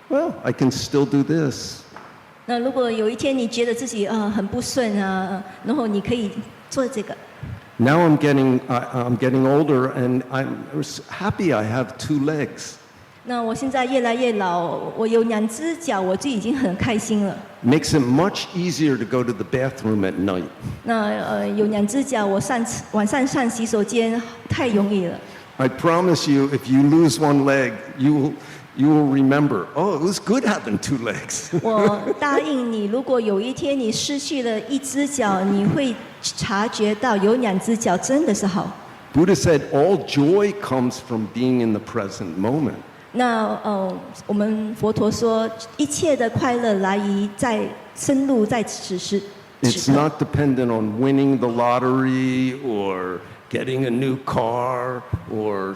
well, I can still do this. 那如果有一天你觉得自己很不顺啊，然后你可以做这个。 Now I'm getting older, and I'm happy I have 2 legs. 那我现在越来越老，我有2只脚，我就已经很开心了。 Makes it much easier to go to the bathroom at night. 那有2只脚，我晚上上洗手间太容易了。 I promise you, if you lose 1 leg, you will remember, oh, it was good having 2 legs. 我答应你，如果有一天你失去了1只脚，你会察觉到有2只脚真的是好。 Buddha said all joy comes from being in the present moment. 那我们佛陀说，一切的快乐来于深入在此时 It's 此刻。 not dependent on winning the lottery or getting a new car or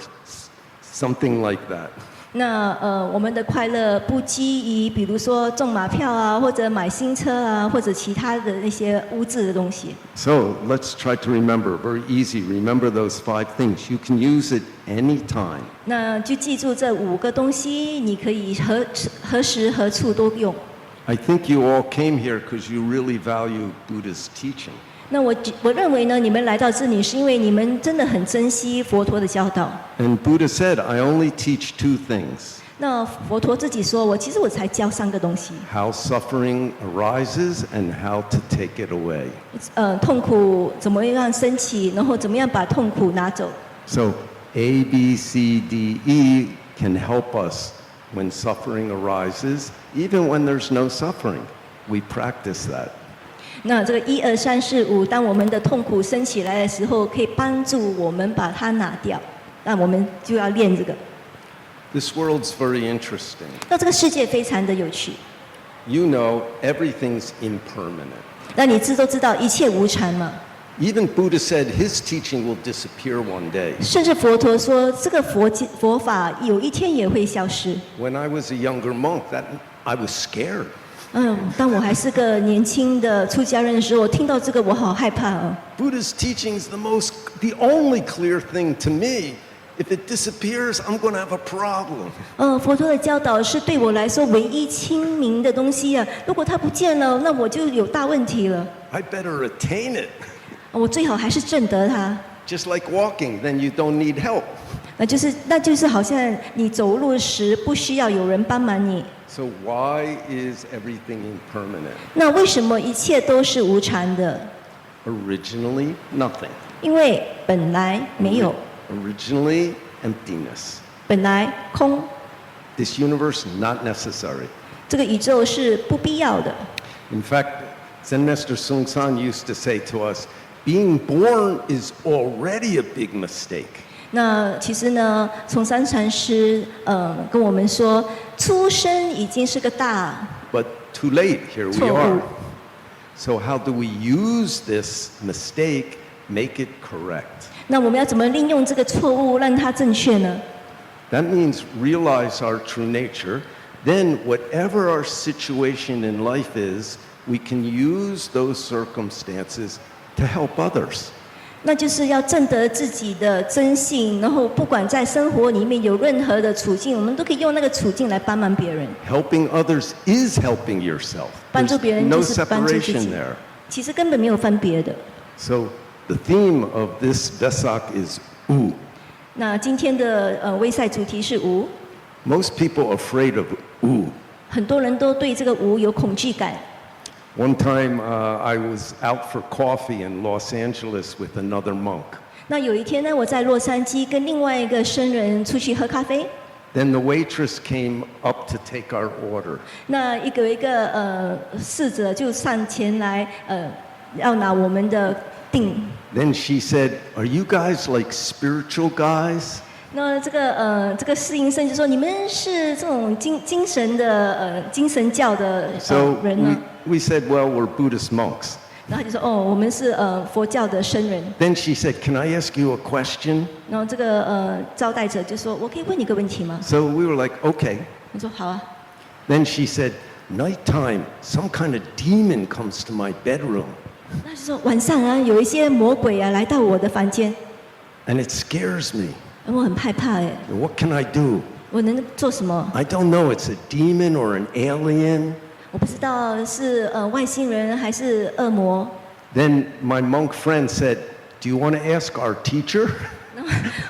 something like that. 那我们的快乐不基于比如说中马票啊，或者买新车啊，或者其他的那些物质的东西。So let's try to remember, very easy, remember those 5 things. You can use it anytime. 那就记住这5个东西，你可以何时何处都用。I think you all came here because you really value Buddha's teaching. 那我认为呢，你们来到这里是因为你们真的很珍惜佛陀的教导。And Buddha said, I only teach 2 things. 那佛陀自己说，其实我才教3个东西。How suffering arises and how to take it away. 痛苦怎么样升起，然后怎么样把痛苦拿走。So A, B, C, D, E can help us when suffering arises, even when there's no suffering. We practice that. 那这个1、2、3、4、5，当我们的痛苦升起来的时候，可以帮助我们把它拿掉。那我们就要练这个。This world's very interesting. 那这个世界非常的有趣。You know, everything's impermanent. 那你都知道一切无常嘛？ Even Buddha said his teaching will disappear one day. 甚至佛陀说，这个佛法有一天也会消失。When I was a younger monk, I was scared. 当我还是个年轻的出家人的时候，我听到这个我好害怕哦。Buddha's teaching is the only clear thing to me. If it disappears, I'm going to have a problem. 佛陀的教导是对我来说唯一清明的东西啊。如果它不见了，那我就有大问题了。I better attain it. 我最好还是证得它。Just like walking, then you don't need help. 那就是好像你走路时不需要有人帮忙你。So why is everything impermanent? 那为什么一切都是无常的？ Originally, nothing. 因为本来没有， Originally, emptiness. 本来空， This universe, not necessary. 这个宇宙是不必要的。 In fact, Zen Master Sung San used to say to us, being born is already a big mistake. 那其实呢，从山禅师跟我们说，出生已经是个大 But too late, here we 错误 are. So how do we use this mistake, make it correct? 那我们要怎么利用这个错误让它正确呢？ That means realize our true nature. Then whatever our situation in life is, we can use those circumstances to help others. 那就是要证得自己的真性，然后不管在生活里面有任何的处境，我们都可以用那个处境来帮忙别人。 Helping others is helping yourself. 帮助 There's 别人 no 就是帮助自 separation 己 there. 其实根本没有分别的。 So the theme of this Vesak is U. 那今天的微赛主题是无， Most people are afraid of U. 很多人都对这个无有恐惧感。 One time I was out for coffee in Los Angeles with another monk. 那有一天呢，我在洛杉矶跟另外一个僧人出去喝咖啡。 Then the waitress came up to take our order. 那一个侍者就上前来要拿我们的订。 Then she said, "Are you guys like spiritual guys?" 那这个侍应生就说：“你们是这种精神的精神教的So 人呢？” we said, "Well, we're Buddhist monks." 然后他就说：“哦，我们是佛教的僧人。” Then she said, "Can I ask you a question?" 然后这个招待者就说：“我可以问你个问题吗 So we were like, "Okay." ？”我说：“好啊。” Then she said, "Nighttime, some kind of demon comes to my bedroom, 那就说晚上啊，有一些魔鬼啊来到我的房间， and it scares me. 我很害怕哎， What can I do? 我能做什么？ I don't know. It's a demon or an alien." 我不知道是外星人还是恶魔。 Then my monk friend said, "Do you want to ask our teacher?"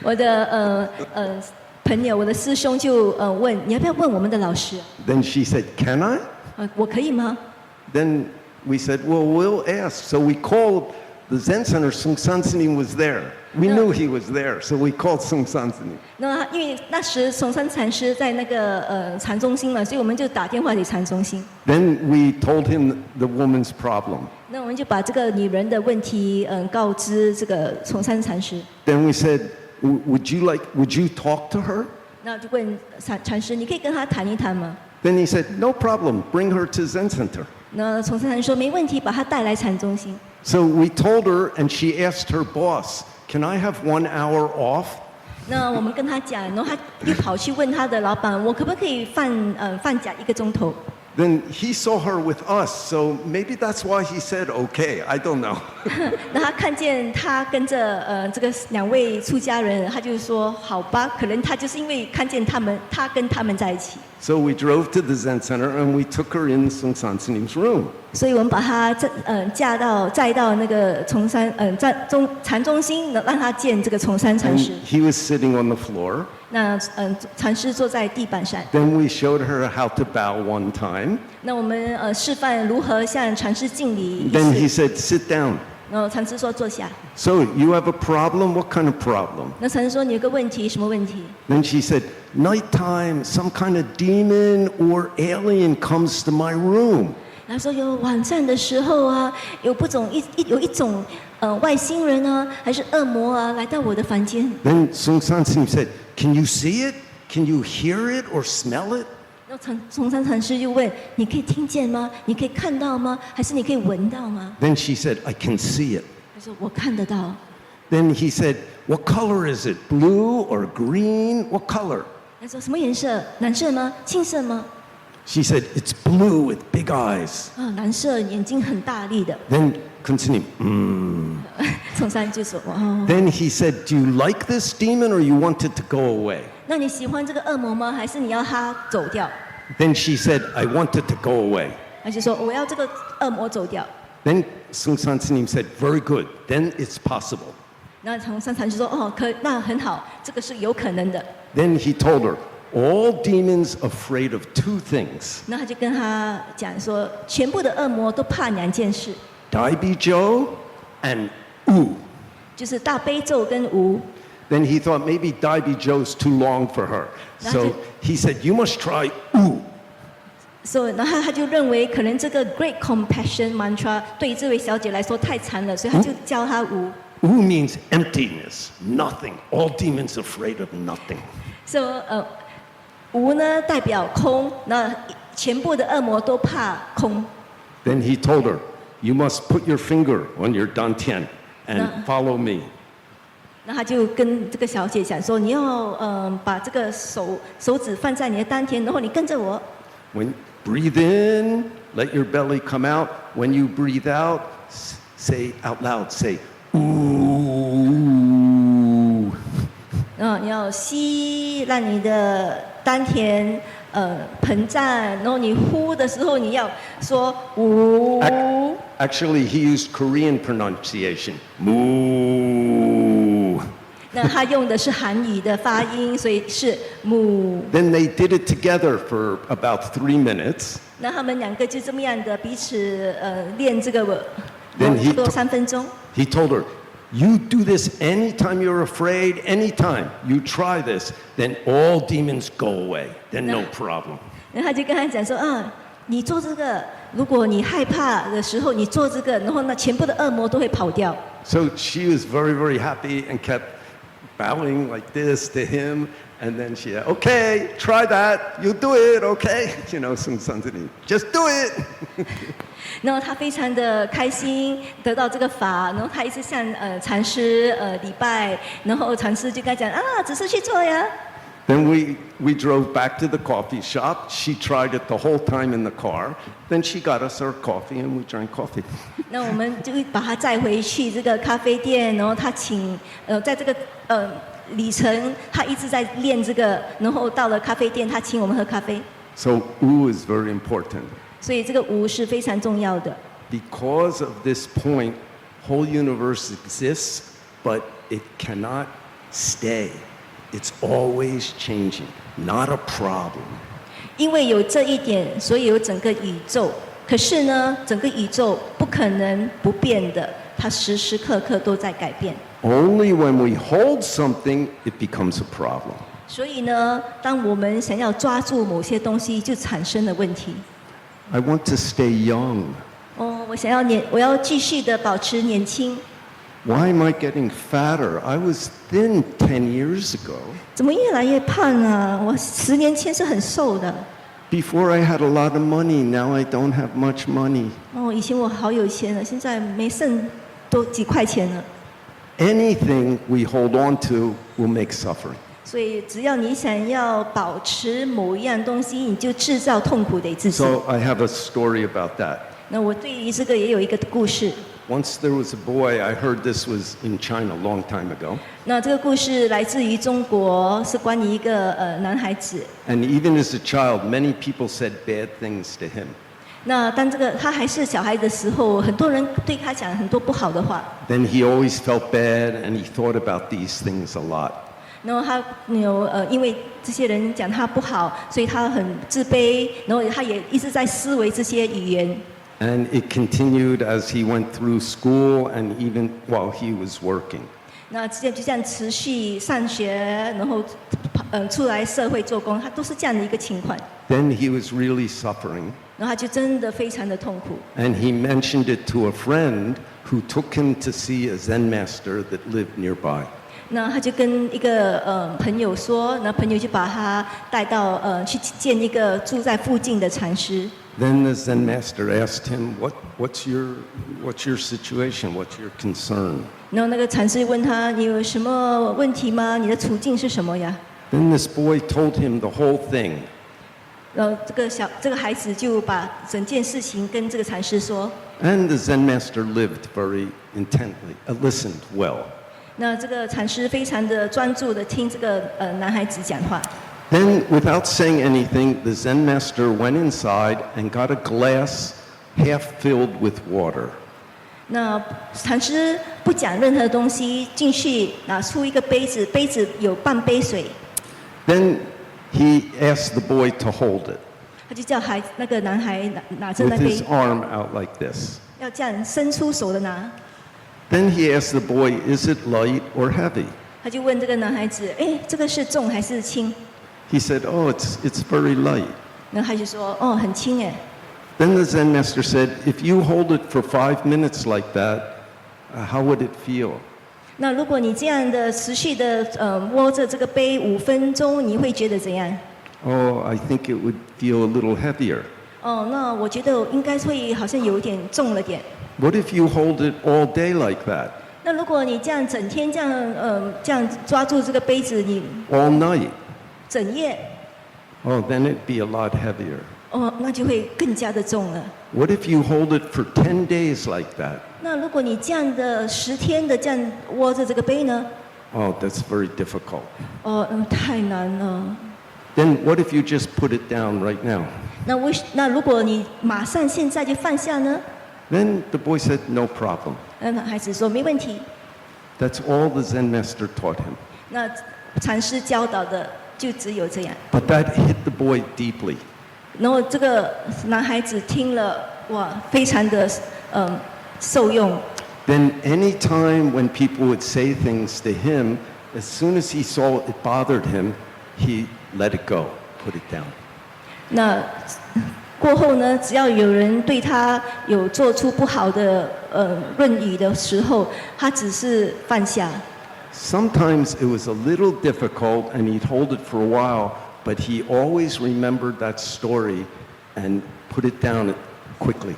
我的朋友，我的师兄就问你要不要问我们的老师？ Then she said, "Can I?" 我可以吗？ Then we said, "Well, we'll ask." So we called the Zen Center. Sung San Sini was there. We knew he was there, so we called Sung San Sini. 那因为那时崇山禅师在那个禅中心了，所以我们就打电话给禅中心。 Then we told him the woman's problem. 那我们就把这个女人的问题告知这个崇山禅师。 Then we said, Would you talk to her?" 那就问禅师，你可以跟她谈一谈吗？ Then he said, "No problem. Bring her to Zen Center." 那崇山禅师说没问题，把她带来禅中心。 So we told her, and she asked her boss, "Can I have 1 hour off?" 那我们跟他讲，然后他又跑去问他的老板，我可不可以放假1个钟头？ Then he saw her with us, so maybe that's why he said, okay, I don't know. 那他看见他跟着这个2位出家人，他就说好吧，可能他就是因为看见他跟他们在一起， So we drove to the Zen Center and we took her in Sung San Sinim's room. 所以我们把他载到那个崇山禅中心，让他见这个崇山禅 And 师。 he was sitting on the floor. 那禅师坐在地板上。 Then we showed her how to bow one time. 那我们示范如何向禅师敬礼 Then 一 he 次。 said, sit down. 然后禅师说坐下。 So you have a problem? What kind of problem? 那禅师说你有个问题，什么问题？ Then she said, nighttime, some kind of demon or alien comes to my room. 他说有晚上的时候啊，有一种外星人啊，还是恶魔啊，来到我的房间。 Then Sung San Sinim said, can you see it? Can you hear it or smell it? 然后崇山禅师就问：你可以听见吗？你可以看到吗？还是你可以闻到吗？ Then she said, I can see it. 他说我看得到。 Then he said, what color is it? Blue or green? What color? 他说什么颜色？蓝色吗？青色吗？ She said, it's blue with big eyes. 啊，蓝色，眼睛很大力的。 Then continue. 崇山就说：哦， Then he said, do you like this demon or you want it to go away? 那你喜欢这个恶魔吗？还是你要他走掉？ Then she said, I want it to go away. 他就说我要这个恶魔走掉。 Then Sung San Sinim said, very good. Then it's possible. 那崇山禅师说：哦，那很好，这个是有可能的。 Then he told her, all demons afraid of 2 things. 那他就跟他讲说，全部的恶魔都怕2件事， Daibijo and U. 就是大悲咒跟无。 Then he thought maybe Daibijo's too long for her. So he said, you must try U. 所以，然后他就认为可能这个 Great Compassion Mantra 对于这位小姐来说太长了，所以他就教她无。U means emptiness, nothing. All demons afraid of nothing. 说无呢代表空，那全部的恶魔都怕空。 Then he told her, you must put your finger on your dantian and No. follow me. 那他就跟这个小姐讲说，你要把这个手指放在你的丹田，然后你跟着我。 When breathe in, let your belly come out. When you breathe out, say out loud, say ooh. 你要吸，让你的丹田膨胀，然后你呼的时候你要说呜。 Actually, he used Korean pronunciation. Moo. 那他用的是韩语的发音，所以是母。 Then they did it together for about 3 minutes. 那他们2个就这么样的彼此练这个， Then 差不多3分钟。 He told her, you do this anytime you're afraid, anytime you try this, then all demons go away. Then no problem. 然后他就跟他讲说你做这个，如果你害怕的时候，你做这个，然后那全部的恶魔都会跑掉。 So she was very, very happy and kept bowing like this to him. And then she said, okay, try that. You do it, okay? You know, Sung San Sinim, just do it. 然后他非常的开心得到这个法，然后他一直向禅师礼拜，然后禅师就跟他讲只是去做呀。 Then we drove back to the coffee shop. She tried it the whole time in the car. Then she got us our coffee and we drank coffee. 那我们就把他载回去这个咖啡店，然后他请在这个里程，他一直在练这个，然后到了咖啡店，他请我们喝咖啡。 So U is very important. 所以这个无是非常重要的。 Because of this point, whole universe exists, but it cannot stay. It's always changing, not a problem. 因为有这一点，所以有整个宇宙。可是呢，整个宇宙不可能不变的，它时时刻刻都在改变。 Only when we hold something, it becomes a problem. 所以呢，当我们想要抓住某些东西，就产生了问题。 I want to stay young. 我要继续的保持年轻。 Why am I getting fatter? I was thin 10 years ago. 怎么越来越胖啊？我10年前是很瘦的。 Before I had a lot of money, now I don't have much money. 以前我好有钱了，现在没剩多几块钱了。Anything we hold on to will make suffering. 所以只要你想要保持某一样东西，你就制造痛苦给自己。 So I have a story about that. 那我对于这个也有一个故事。 Once there was a boy, I heard this was in China a long time ago. 那这个故事来自于中国，是关于一个男孩子。 And even as a child, many people said bad things to him. 那当他还是小孩的时候，很多人对他讲很多不好的话。 Then he always felt bad and he thought about these things a lot. 然后他因为这些人讲他不好，所以他很自卑，然后他也一直在思维这些语言。 And it continued as he went through school and even while he was working. 那就这样持续上学，然后出来社会做工，他都是这样的一个情况。 Then he was really suffering. 然后他就真的非常的痛苦。 And he mentioned it to a friend who took him to see a Zen master that lived nearby. 那他就跟一个朋友说，那朋友就把他带到去见一个住在附近的禅师。 Then the Zen master asked him, what's your situation? What's your concern? 然后那个禅师问他：“你有什么问题吗？你的处境是什么呀？” Then this boy told him the whole thing. 然后这个孩子就把整件事情跟这个禅师说。 And the Zen master lived very intently, listened well. 那这个禅师非常的专注的听这个男孩子讲话。 Then, without saying anything, the Zen master went inside and got a glass half filled with water. 那禅师不讲任何东西，进去拿出一个杯子，杯子有半杯水。 Then he asked the boy to hold it 他就叫那个男孩拿着 with 那杯 his，arm out like this. 要这样伸出手的拿。 Then he asked the boy, is it light or heavy? 他就问这个男孩子：“哎，这个是重还是轻？” He said, oh, it's very light. 然后他就说：“哦，很轻哎。” Then the Zen master said, if you hold it for 5 minutes like that, how would it feel? 那如果你这样的持续的握着这个杯5分钟，你会觉得怎样？ Oh, I think it would feel a little heavier. 哦，那我觉得应该会好像有点重了点。 What if you hold it all day like that? 那如果你这样整天这样抓住这个杯子，你 All night? 整夜， Oh, then it'd be a lot heavier. 哦，那就会更加的重了。 What if you hold it for 10 days like that? 那如果你这样的10天的这样握着这个杯呢？ Oh, that's very difficult. 哦，太难了。 Then what if you just put it down right now? 那如果你马上现在就放下呢？ Then the boy said, no problem. 那孩子说没问题。 That's all the Zen master taught him. 那禅师教导的就只有这样。 But that hit the boy deeply. 然后这个男孩子听了，哇，非常的受用。 Then any time when people would say things to him, as soon as he saw it bothered him, he let it go, put it down. 那过后呢，只要有人对他有做出不好的论语的时候，他只是放下。 Sometimes it was a little difficult and he'd hold it for a while, but he always remembered that story and put it down quickly.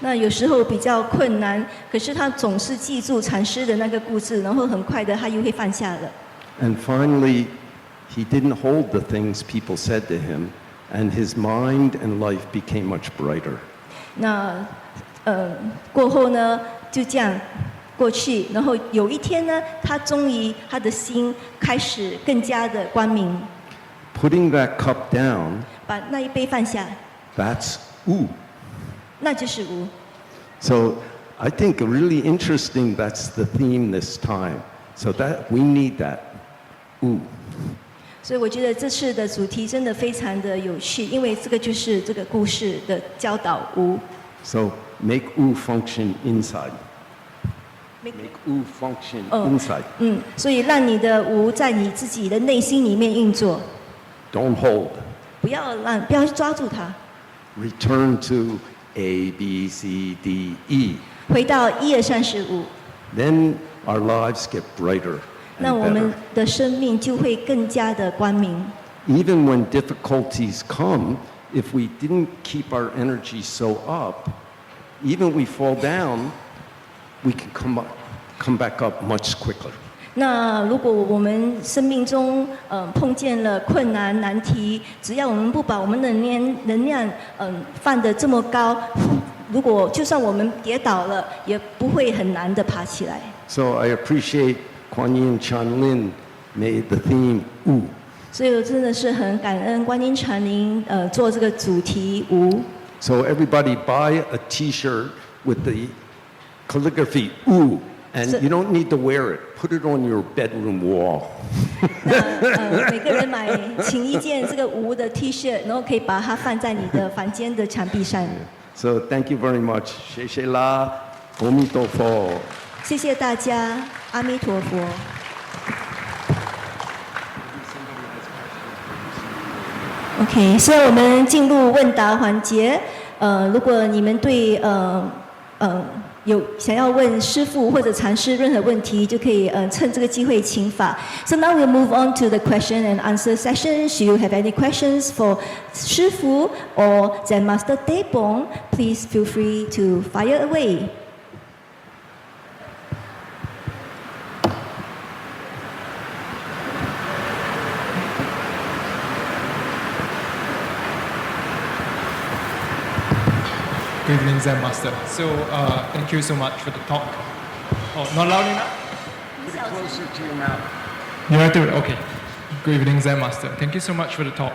那有时候比较困难，可是他总是记住禅师的那个故事，然后很快的他又会放下了。 And finally, he didn't hold the things people said to him, and his mind and life became much brighter. 那过后呢，就这样过去，然后有一天呢，他终于他的心开始更加的光明， Putting that cup down, 把那一杯放下， that's ooh. 那就是无。 So I think really interesting, that's the theme this time. So that we need that. Ooh. 所以我觉得这次的主题真的非常的有趣，因为这个就是这个故事的教导无。 So make ooh function inside. Make ooh function inside. 所以让你的无在你自己的内心里面运作， Don't hold. 不要抓住它， Return to A, B, C, D, E. 回到1、2、3、4、5， Then our lives get brighter 那 and 我们 better. 的生命就会更加的光明。 Even when difficulties come, if we didn't keep our energy so up, even we fall down, we can come come back up much quicker. 那如果我们生命中碰见了困难难题，只要我们不把我们的能量放得这么高，如果就算我们跌倒了，也不会很难的爬起来。So I appreciate Kuan Yin Chan Lin made the theme Wu. 所以我真的是很感恩观音禅林做这个主题无。So everybody buy a T-shirt with the calligraphy Wu, and So- you don't need to wear it. Put it on your bedroom wall. 那每个人请一件这个无的 T 恤，然后可以把它放在你的房间的墙壁上。So thank you very much. 谢谢啦，阿弥陀佛。谢谢大家，阿弥陀佛。OK， 现在我们进入问答环节。如果你们对有想要问师父或者禅师任何问题，就可以趁这个机会请法。So now we'll move on to the question and answer session. Should you have any questions for 师父 or Zen Master Daebong, please feel free to fire away. Good evening, Zen Master. So, thank you so much for the talk. Oh, not loud enough? Closer to your mouth. You have to, okay. Good evening, Zen Master. Thank you so much for the talk.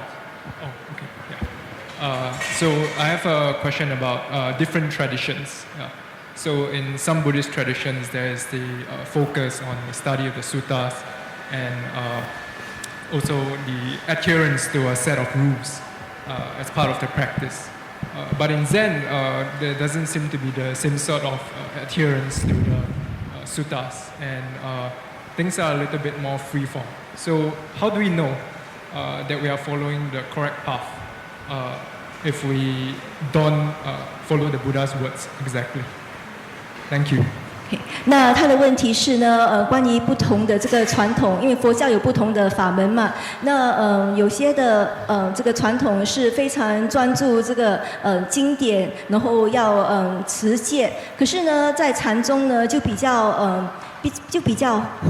Oh, okay, yeah. So, I have a question about different traditions. So, in some Buddhist traditions, there is the focus on the study of the suttas and also the adherence to a set of rules as part of the practice. But in Zen, there doesn't seem to be the same sort of adherence to the suttas, and things are a little bit more freeform. So, how do we know that we are following the correct path if we don't follow the Buddha's words exactly? Thank you. 那他的问题是呢，关于不同的这个传统，因为佛教有不同的法门嘛，那有些的这个传统是非常专注这个经典，然后要持戒，可是呢，在禅宗呢就比较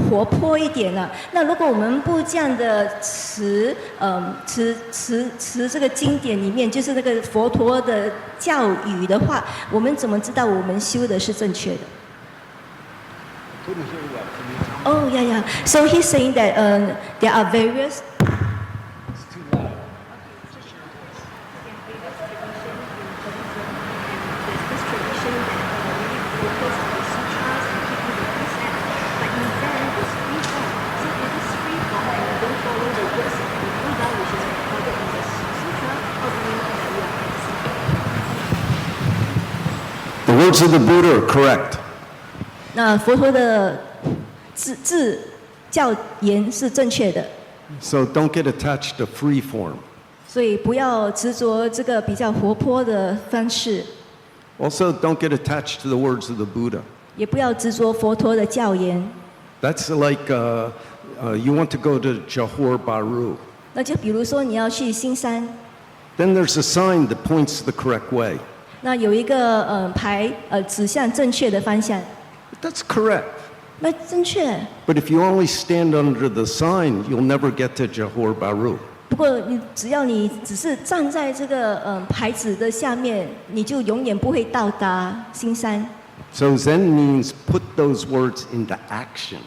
活泼一点了。那如果我们不这样的持这个经典里面，就是那个佛陀的教语的话，我们怎么知道我们修的是正确的？Oh, yeah, yeah. So he's saying that there are various. It's too loud. The words of the Buddha are correct. 那佛陀的教言是正确的， So don't get attached to free form. 所以不要执着这个比较活泼的方式， Also, don't get attached to the words of the Buddha. 也不要执着佛陀的教言。 That's like you want to go to Johor Bahru. 那就比如说你要去新山， Then there's a sign that points the correct way. 那有一个牌指向正确的方向， That's correct. 那正确。 But if you only stand under the sign, you'll never get to Johor Bahru. 不过只要你只是站在这个牌子的下面，你就永远不会到达新山。 So Zen means put those words into action.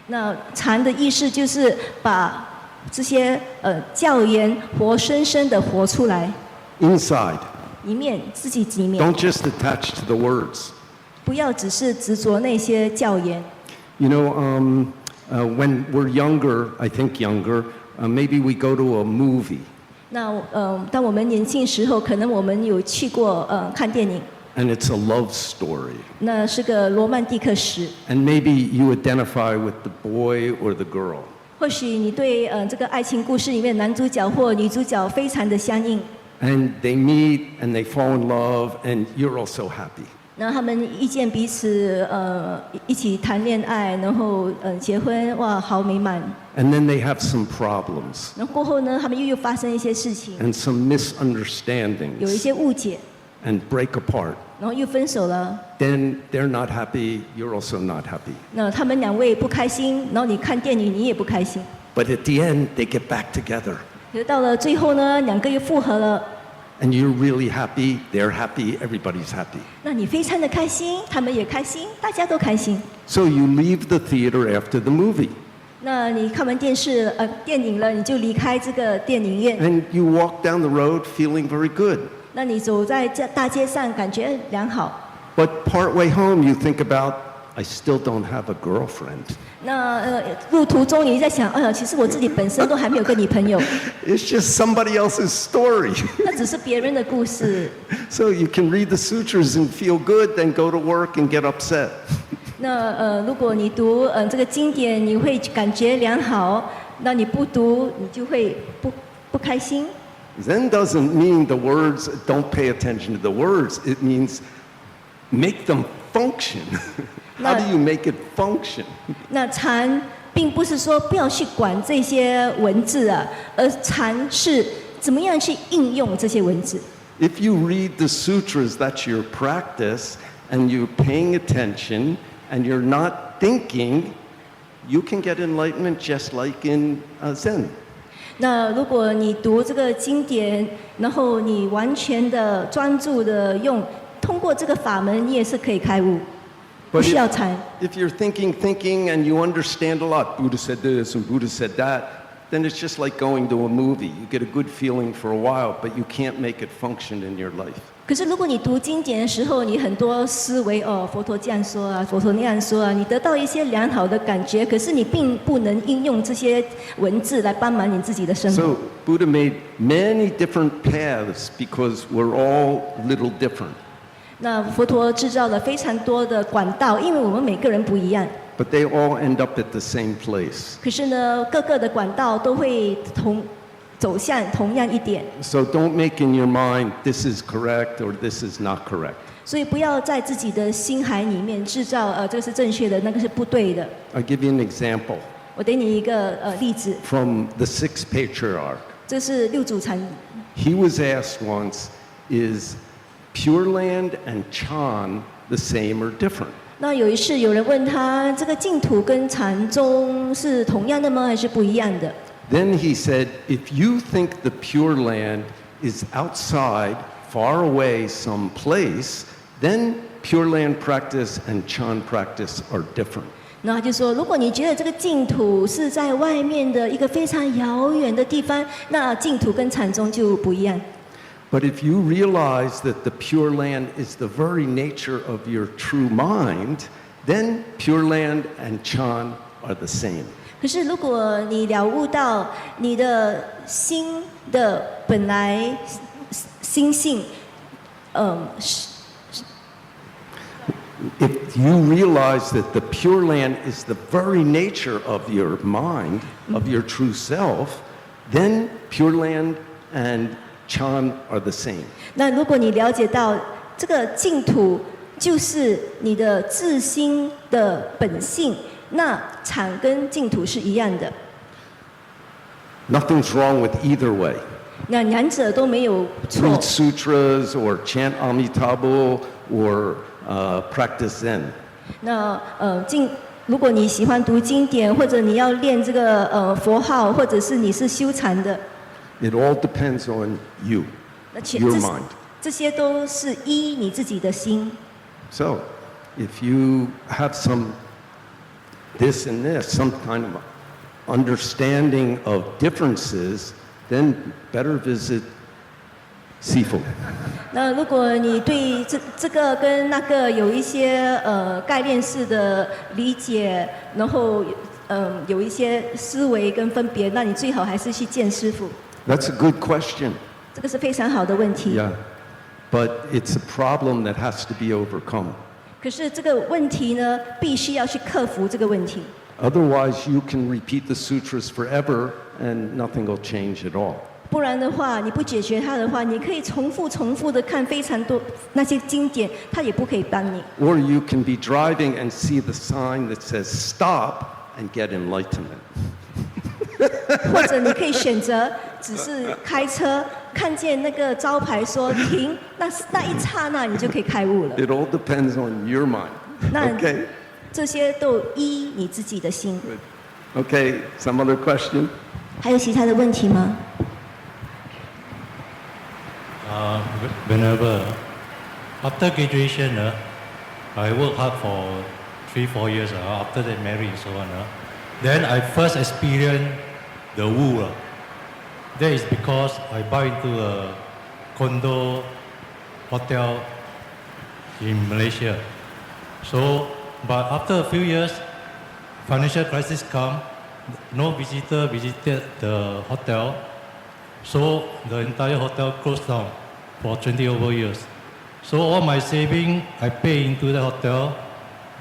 那禅的意思就是把这些教言活生生的活出来， Inside. 自己里面， Don't just attach to the words. 不要只是执着那些教言。 You know, when we're younger, I think younger, maybe we go to a movie. 那当我们年轻时候，可能我们有去过看电影， And it's a love story. 那是个罗曼蒂克史。 And maybe you identify with the boy or the girl. 或许你对这个爱情故事里面男主角或女主角非常的相应， And they meet and they fall in love, and you're also happy. 然后他们遇见彼此，一起谈恋爱，然后结婚，哇，好美满。 And then they have some problems 然后过后呢，他们又发生一些事情， and some 有一 misunderstandings. 些误解。and break apart, 然后又分手了。 then they're not happy, you're also not happy. 那他们两位不开心，然后你看电影你也不开心。 But at the end, they get back together. 可是到了最后呢，两个又复合了， And you're really happy, they're happy, everybody's happy. 那你非常的开心，他们也开心，大家都开心。 So you leave the theater after the movie, 那你看完电影了，你就离开这个电影院， and you walk down the road feeling very good. 那你走在大街上感觉良好。 But partway home, you think about, I still don't have a girlfriend. 那路途中你在想，哎呀，其实我自己本身都还没有个女朋友， It's just somebody else's story. 那只是别人的故事。 So you can read the sutras and feel good, then go to work and get upset. 那如果你读这个经典，你会感觉良好；那你不读，你就会不开心。 Zen doesn't mean the words, don't pay attention to the words. It means make them function. How do you make it function? 那禅并不是说不要去管这些文字啊，而禅是怎么样去应用这些文字。 If you read the sutras, that's your practice, and you're paying attention, and you're not thinking, you can get enlightenment just like in Zen. 那如果你读这个经典，然后你完全的专注的通过这个法门，你也是可以开悟，不 But 需要禅。 if you're thinking, and you understand a lot, Buddha said this and Buddha said that, then it's just like going to a movie. You get a good feeling for a while, but you can't make it function in your life. 可是如果你读经典的时候，你很多思维佛陀这样说啊，佛陀那样说啊，你得到一些良好的感觉，可是你并不能应用这些文字来帮忙你自己的生活。 So Buddha made many different paths because we're all little different. 那佛陀制造了非常多的管道，因为我们每个人不一样。 But they all end up at the same place. 可是呢，各个的管道都会走向同样一点， So don't make in your mind, this is correct or this is not correct. 所以不要在自己的心海里面制造这个是正确的，那个是不对的。 I'll give you an example 我给你一个例子， from the sixth patriarch. 这是六祖禅。 He was asked once, is Pure Land and Chan the same or different? 那有一次有人问他，这个净土跟禅宗是同样的吗？还是不一样的？ Then he said, if you think the Pure Land is outside, far away someplace, then Pure Land practice and Chan practice are different. 那他就说，如果你觉得这个净土是在外面的一个非常遥远的地方，那净土跟禅宗就不一样。 But if you realize that the Pure Land is the very nature of your true mind, then Pure Land and Chan are the same. 可是如果你了悟到你的心的本来心性，If you realize that the Pure Land is the very nature of your mind, of your true self, then Pure Land and Chan are the same. 那如果你了解到这个净土就是你的自心的本性，那禅跟净土是一样的， Nothing's wrong with either way. 那两者都没有错 Read。sutras or chant Amitabha or practice Zen. 那如果你喜欢读经典，或者你要练这个佛号，或者是你是修禅的， It all depends on you, 那 your mind. 这些都是依你自己的心。 So, if you have this and this, some kind of understanding of differences, then better visit Sifu. 那如果你对这个跟那个有一些概念式的理解，然后有一些思维跟分别，那你最好还是去见师傅。 That's a good question. 这个是非常好的问题。 Yeah. But it's a problem that has to be overcome. 可是这个问题呢，必须要去克服这个问题。 Otherwise, you can repeat the sutras forever and nothing will change at all. 不然的话，你不解决它的话，你可以重复的看非常多那些经典，它也不可以帮你。 Or you can be driving and see the sign that says stop and get enlightenment. 或者你可以选择只是开车看见那个招牌说停，那一刹那你就可以开悟了。 It all depends on your mind. 那 Okay. 这些都依你自己的心。 Okay, some other question? 还有其他的问题吗？ Whenever after graduation, I work hard for 3-4 years. After that, married and so on. Then I first experienced the Wu. That is because I buy into a condo hotel in Malaysia. So, but after a few years, financial crisis come. No visitor visited the hotel. So the entire hotel closed down for 20 over years. So all my saving I pay into the hotel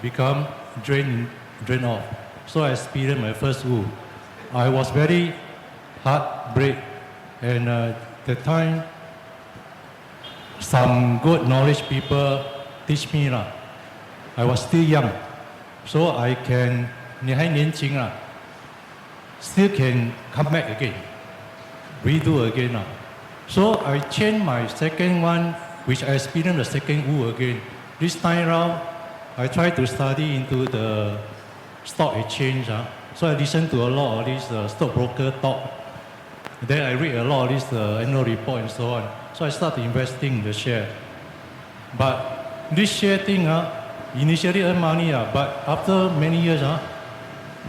become drain off. So I experienced my first Wu. I was very heartbreak, and the time some good knowledge people teach me lah. I was still young, so I can 你还年轻啊 still can come back again. Redo again. So I changed my second one, which I experienced the second Wu again. This time round, I try to study into the stock exchange. So I listen to a lot of this stockbroker talk. Then I read a lot of this annual report and so on. So I start investing in the share. But this share thing, initially earn money, but after many years,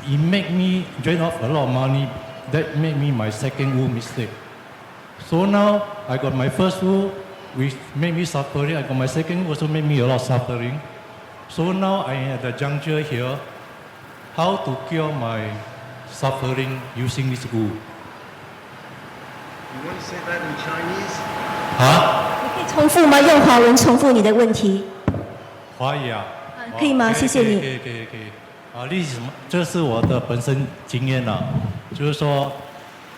it made me drain off a lot of money. That made me my second Wu mistake. So now I got my first Wu, which made me suffering. I got my second Wu, also made me a lot of suffering. So now I am at the juncture here, how to cure my suffering using this Wu. You want to say that in Chinese? 你可以重复吗？用华文重复你的问题。华语啊？可以吗？谢谢你。可以。例子这是我的本身经验啦，就是说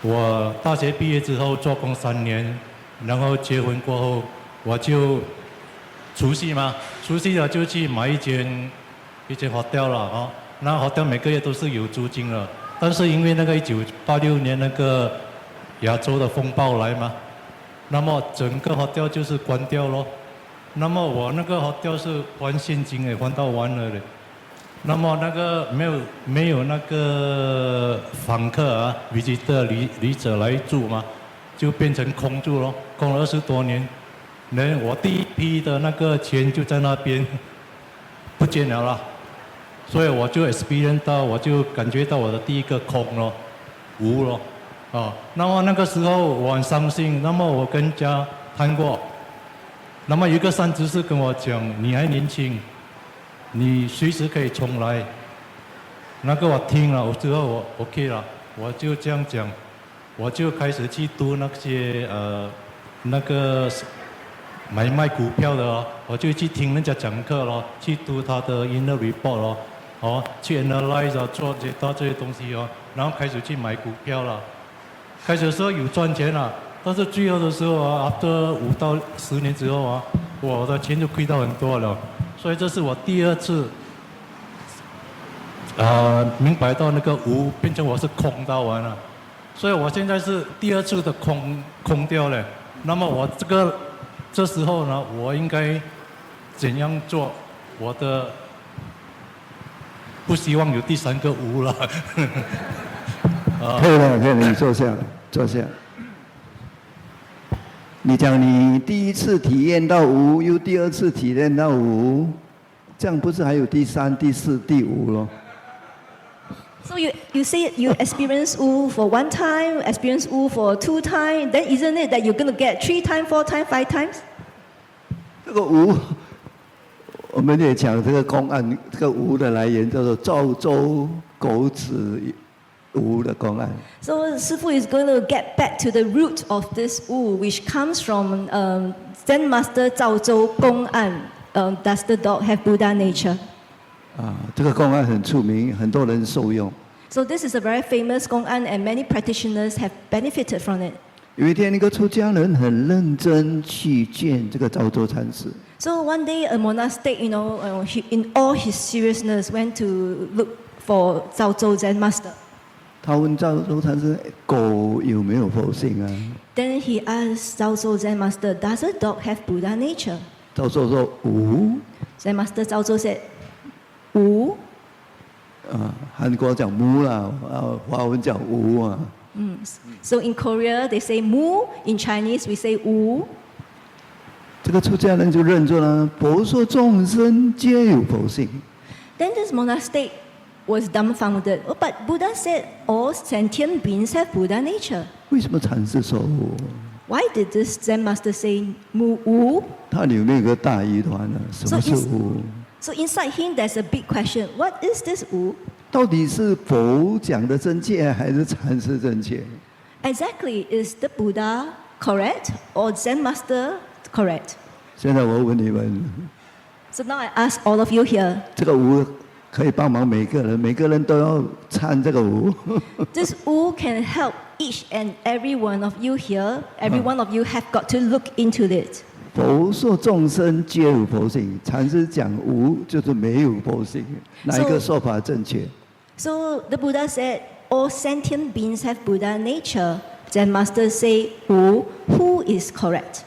我大学毕业之后做工3年，然后结婚过后，我就除夕了就去买一间 hotel 了那 hotel 每个月都是有租金了，但是因为那个1986年那个亚洲的风暴来嘛，那么整个 hotel 就是关掉咯。那么我那个 hotel 是还现金还到完了的。那么那个没有那个访客visitor 旅者来住嘛，就变成空住咯，空了20多年。我第一批的那个钱就在那边不见了啦，所以我就 experience 到，我就感觉到我的第一个空咯，无咯，那么那个时候我很伤心，那么我跟人家谈过，那么有一个善知识跟我讲，你还年轻。你随时可以重来，那个我听了，之后我 OK 了，我就这样讲，我就开始去读那些那个买卖股票的我就去听人家讲课咯，去读他的 inner report 咯，去 analyze 做这些东西然后开始去买股票了，开始的时候有赚钱了，但是最后的时候after 5到10年之后我的钱就亏到很多了。所以这是我第2次，明白到那个无变成我是空到完了，所以我现在是第2次的空掉了。那么我这时候呢，我应该怎样做？我的不希望有第3个无了。可以了，你坐下。你讲你第1次体验到无，又第2次体验到无，这样不是还有第3、第4、第5咯？ So you say you experience Wu for 1 time, experience Wu for 2 times, then isn't it that you're going to get 3 times, 4 times, 5 times? 这个无，我们也讲这个公案，这个无的来源叫做赵州狗子无的公案。 So Sifu is going to get back to the root of this Wu, which comes from Zen Master Zhao Zhou Gong An. Does the dog have Buddha nature? 这个公案很出名，很多人受用。 So this is a very famous Gong An, and many practitioners have benefited from it. 有一天，一个出家人很认真去见这个赵州禅师。 So one day, a monastic, he, in all his seriousness, went to look for Zhao Zhou Zen Master. 他问赵州禅师：“狗有没有佛性啊 Then he asked Zhao Zhou Zen Master, does a dog have Buddha nature? 赵州说：“无。 Zen Master Zhao Zhou said, Wu. 韩国讲无啦，华文讲无啊。 So in Korea, they say mu. In Chinese, we say wu. 这个出家人就认出了，佛说众生皆有佛性。 Then this monastic was dumbfounded. Oh, but Buddha said all sentient beings have Buddha nature. 为什么禅师说无？ Why did this Zen master say mu wu? 它里面有个大疑团呢，什么是无？ So inside him, there's a big question. What is this wu? 到底是佛讲的真切，还是禅师真切？ Exactly, is the Buddha correct or Zen master correct? 现在我问你们， So now I ask all of you here. 这个无可以帮忙每个人，每个人都要参这个无。 This wu can help each and every one of you here. Every one of you have got to look into it. 佛说众生皆有佛性，禅师讲无就是没有佛性，哪一个说法正确？ So the Buddha said all sentient beings have Buddha nature. Zen master say wu. Who is correct?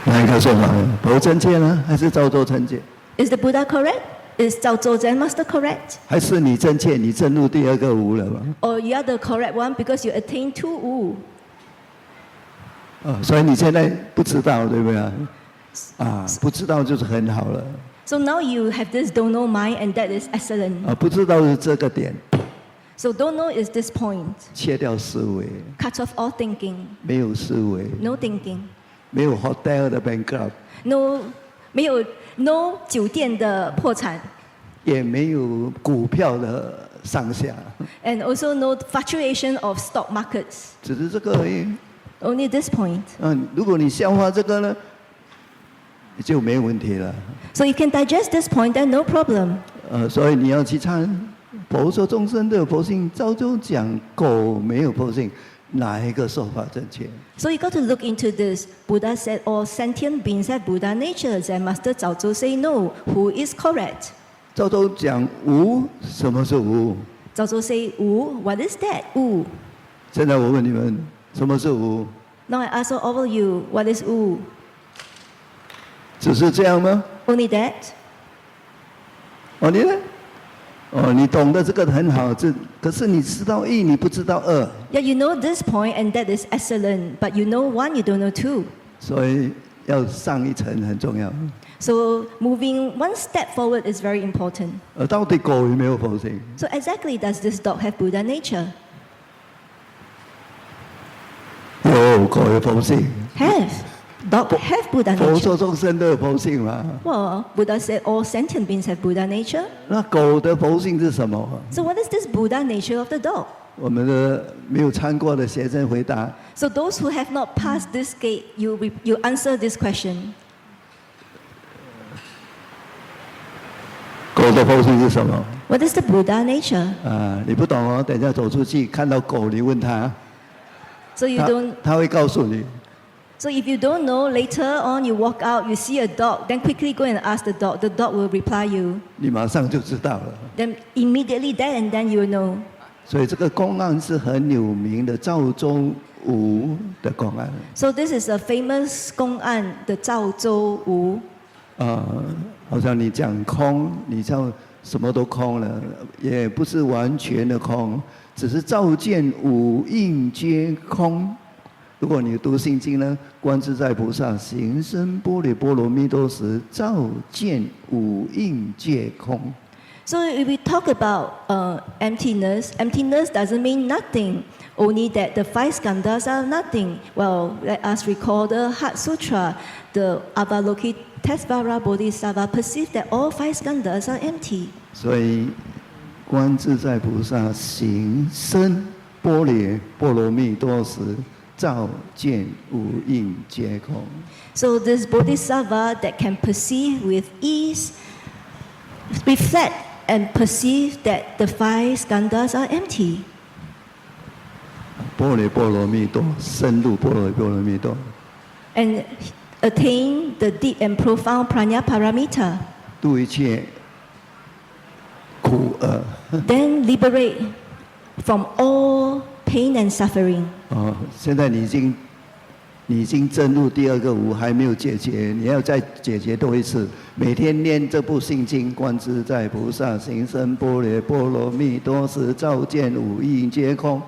哪一个说法呢？佛正确呢，还是赵州正确？ Is the Buddha correct? Is Zhao Zhou Zen master correct? 还是你正确？你进入第二个无了吧？ Or you are the correct one because you attain to wu? 所以你现在不知道，对不对啊？不知道就是很好了。 So now you have this don't know mind, and that is excellent. 不知道是这个点， So don't know is this point. 切掉思维， Cut off all thinking. 没有思维， No thinking. 没有 hotel 的 bankrupt， 没有 no 酒店的破产 也没有股票的上下， ，and also no fluctuation of stock markets. 只是这个而已。 Only this point. 如果你消化这个呢，就没有问题了。 So you can digest this point, then no problem. 所以你要去参佛说众生都有佛性，照就讲狗没有佛性，哪一个说法正确？ So you got to look into this. Buddha said all sentient beings have Buddha nature. Zen master Zhao Zhou say no. Who is correct? 照都讲无，什么是无？ Zhao Zhou say wu. What is that? Wu. 现在我问你们，什么是无？ Now I ask all of you, what is wu? 只是这样吗？ Only that? 你呢？你懂得这个很好，可是你知道一，你不知道二， Yeah, you know this point, and that is excellent. But you know one, you don't know two. 所以要上一层很重要。 So moving one step forward is very important. 到底狗有没有佛性？ So exactly, does this dog have Buddha nature? 有，狗有佛性。 Have. Dog have Buddha 佛 nature. 说众生都有佛性嘛？ Well, Buddha said all sentient beings have Buddha nature. 那狗的佛性是什么？ So what is this Buddha nature of the dog? 我们的没有参过的学生回答： So those who have not passed this gate, you answer this question. 狗的佛性是什么？ What is the Buddha nature? 你不懂哦，等一下走出去看到狗，你问他， So you don't. 他会告诉你。 So if you don't know, later on you walk out, you see a dog, then quickly go and ask the dog. The dog will reply you. 你马上就知道了。 Then immediately there and then you will know. 所以这个公案是很有名的赵州吴的公案。 So this is a famous 公案 the Zhao Zhou Wu. 好像你讲空，你叫什么都空了，也不是完全的空，只是照见五蕴皆空。如果你读心经呢，观自在菩萨行深般若波罗蜜多时，照见五蕴皆空。 So if we talk about emptiness, emptiness doesn't mean nothing. Only that the five skandhas are nothing. Well, let us recall the Heart Sutra. The Avalokitesvara Bodhisattva perceived that all five skandhas are empty. 所以观自在菩萨行深般若波罗蜜多时，照见五蕴皆空。 So this Bodhisattva that can perceive with ease, reflect and perceive that the five skandhas are empty. 般若波罗蜜多，深入般若波罗蜜多， And attain the deep and profound prajna paramita. 度一切苦苦厄。 then liberate from all pain and suffering. 哦，现在你已经进入第二个无，还没有解决，你要再解决多一次。每天念这部心经，观自在菩萨行深般若波罗蜜多时，照见五蕴皆空，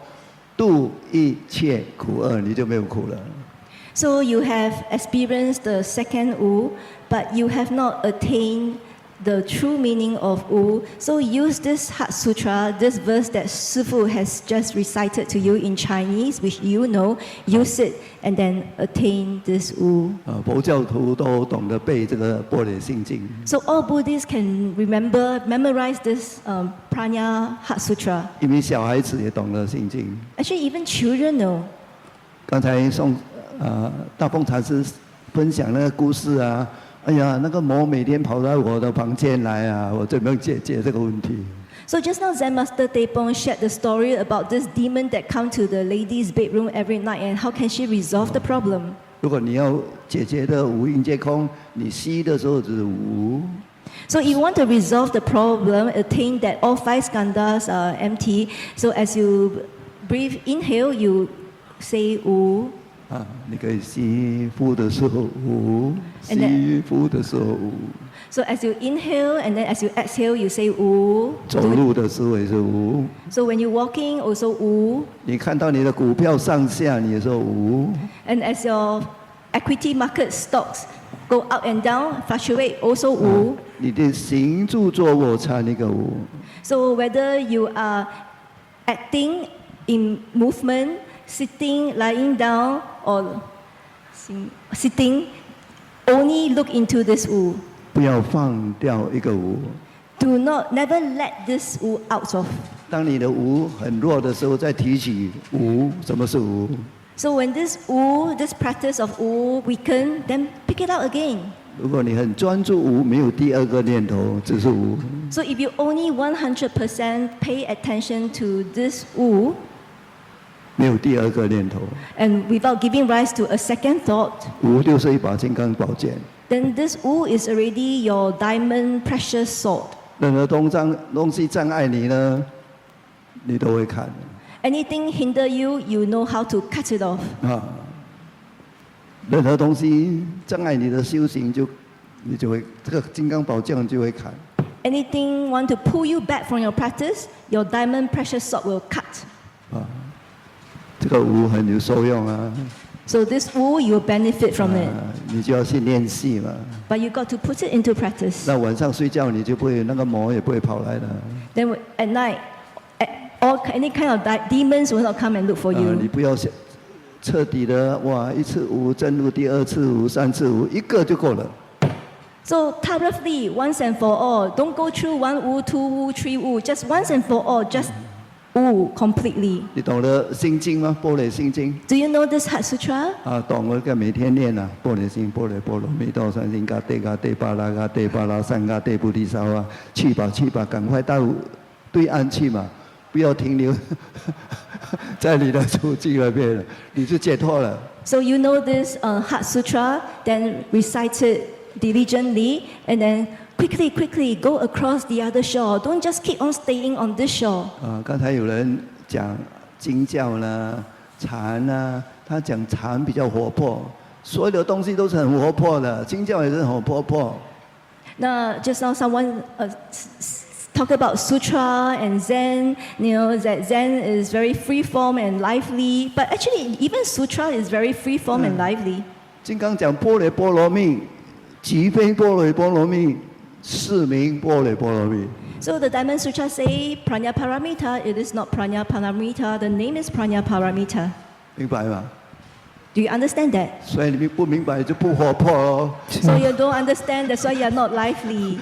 度一切苦厄，你就没有苦了。 So you have experienced the second Wu, but you have not attained the true meaning of Wu. So use this Heart Sutra, this verse that Sifu has just recited to you in Chinese, which you know, use it and then attain this Wu. 佛教徒都懂得背这个般若心经。 So all Buddhists can memorize this Pranya Heart Sutra. 因为小孩子也懂得心经。 Actually, even children know. 刚才大凤禅师分享那个故事啊，哎呀，那个魔每天跑到我的房间来啊，我怎么样解决这个问题？ So just now Zen Master Tepong shared the story about this demon that come to the lady's bedroom every night and how can she resolve the problem. 如果你要解决的五蕴皆空，你吸的时候就是无， So if you want to resolve the problem, attain that all five skandhas are empty. So as you breathe, inhale, you say Wu. 你可以吸呼的时候无， And then- 吸呼的时候无， So as you inhale and then as you exhale, you say Wu. 走路的时候也是无。 So when you're walking, also Wu. 你看到你的股票上下，你也说无。 And as your equity market stocks go up and down, fluctuate, also Wu. 你的行住坐卧参一个无。 So whether you are acting in movement, sitting, lying down, or sitting, only look into this Wu. 不要放掉一个无。 Never let this Wu out of. 当你的无很弱的时候，再提起无，什么是无？ So when this Wu, this practice of Wu weaken, then pick it out again. 如果你很专注无，没有第二个念头，只是无， So if you only 100% pay attention to this Wu, 没有第二个念头， and without giving rise to a second thought, 无就是一把金刚宝剑。 then this Wu is already your diamond precious sword. 任何东西障碍你呢，你都会看 Anything hinder you, you know how to cut it off. 啊。任何东西障碍你的修行你就会这个金刚宝剑就会砍。 Anything want to pull you back from your practice, your diamond precious sword will cut. 这个无很有受用啊， So this Wu, you will benefit from it. 你就要去练习嘛。 But you got to put it into practice. 那晚上睡觉你就不会那个魔也不会跑来的。 Then at night, any kind of demons will not come and look for 你 you. 不要彻底的哇，一次无真如，第二次无，三次无，一个就够了。 So thoroughly, once and for all, don't go through one Wu, two Wu, three Wu, just once and for all, just Wu completely. 你懂得心经吗？般若心经 Do you know this Heart Sutra? 懂了个每天念啊，般若心，般若波罗蜜多三心嘎对嘎对巴拉嘎对巴拉三嘎对菩提萨哇，去吧去吧，赶快到对岸去嘛，不要停留在你的处境那边了，你就解脱了。 So you know this Heart Sutra, then recite it diligently, and then quickly go across the other shore. Don't just keep on staying on this shore. 刚才有人讲经教呢，禅呢，他讲禅比较活泼，所有的东西都是很活泼的，经教也是很活泼。 Now, just now someone talk about Sutra and Zen, you know, that Zen is very free form and lively, but actually even Sutra is very free form and lively. 金刚讲般若波罗蜜，即非般若波罗蜜，是名般若波罗蜜。 So the Diamond Sutra say Pranya Paramita, it is not Pranya Paramita, the name is Pranya Paramita. 明白吗？ Do you understand that? 所以你不明白就不活泼哦。 So you don't understand, that's why you're not lively.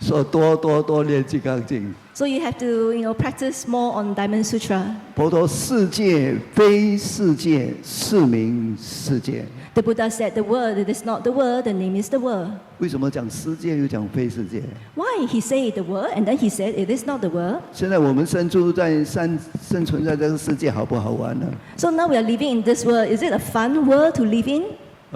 说多练金刚经。 So you have to, you know, practice more on Diamond Sutra. 佛陀世界非世界，是名世界。 The Buddha said the word, it is not the word, the name is the word. 为什么讲世界又讲非世界？ Why? He said the word and then he said it is not the word. 现在我们生存在这个世界好不好玩呢？ So now we are living in this world. Is it a fun world to live in?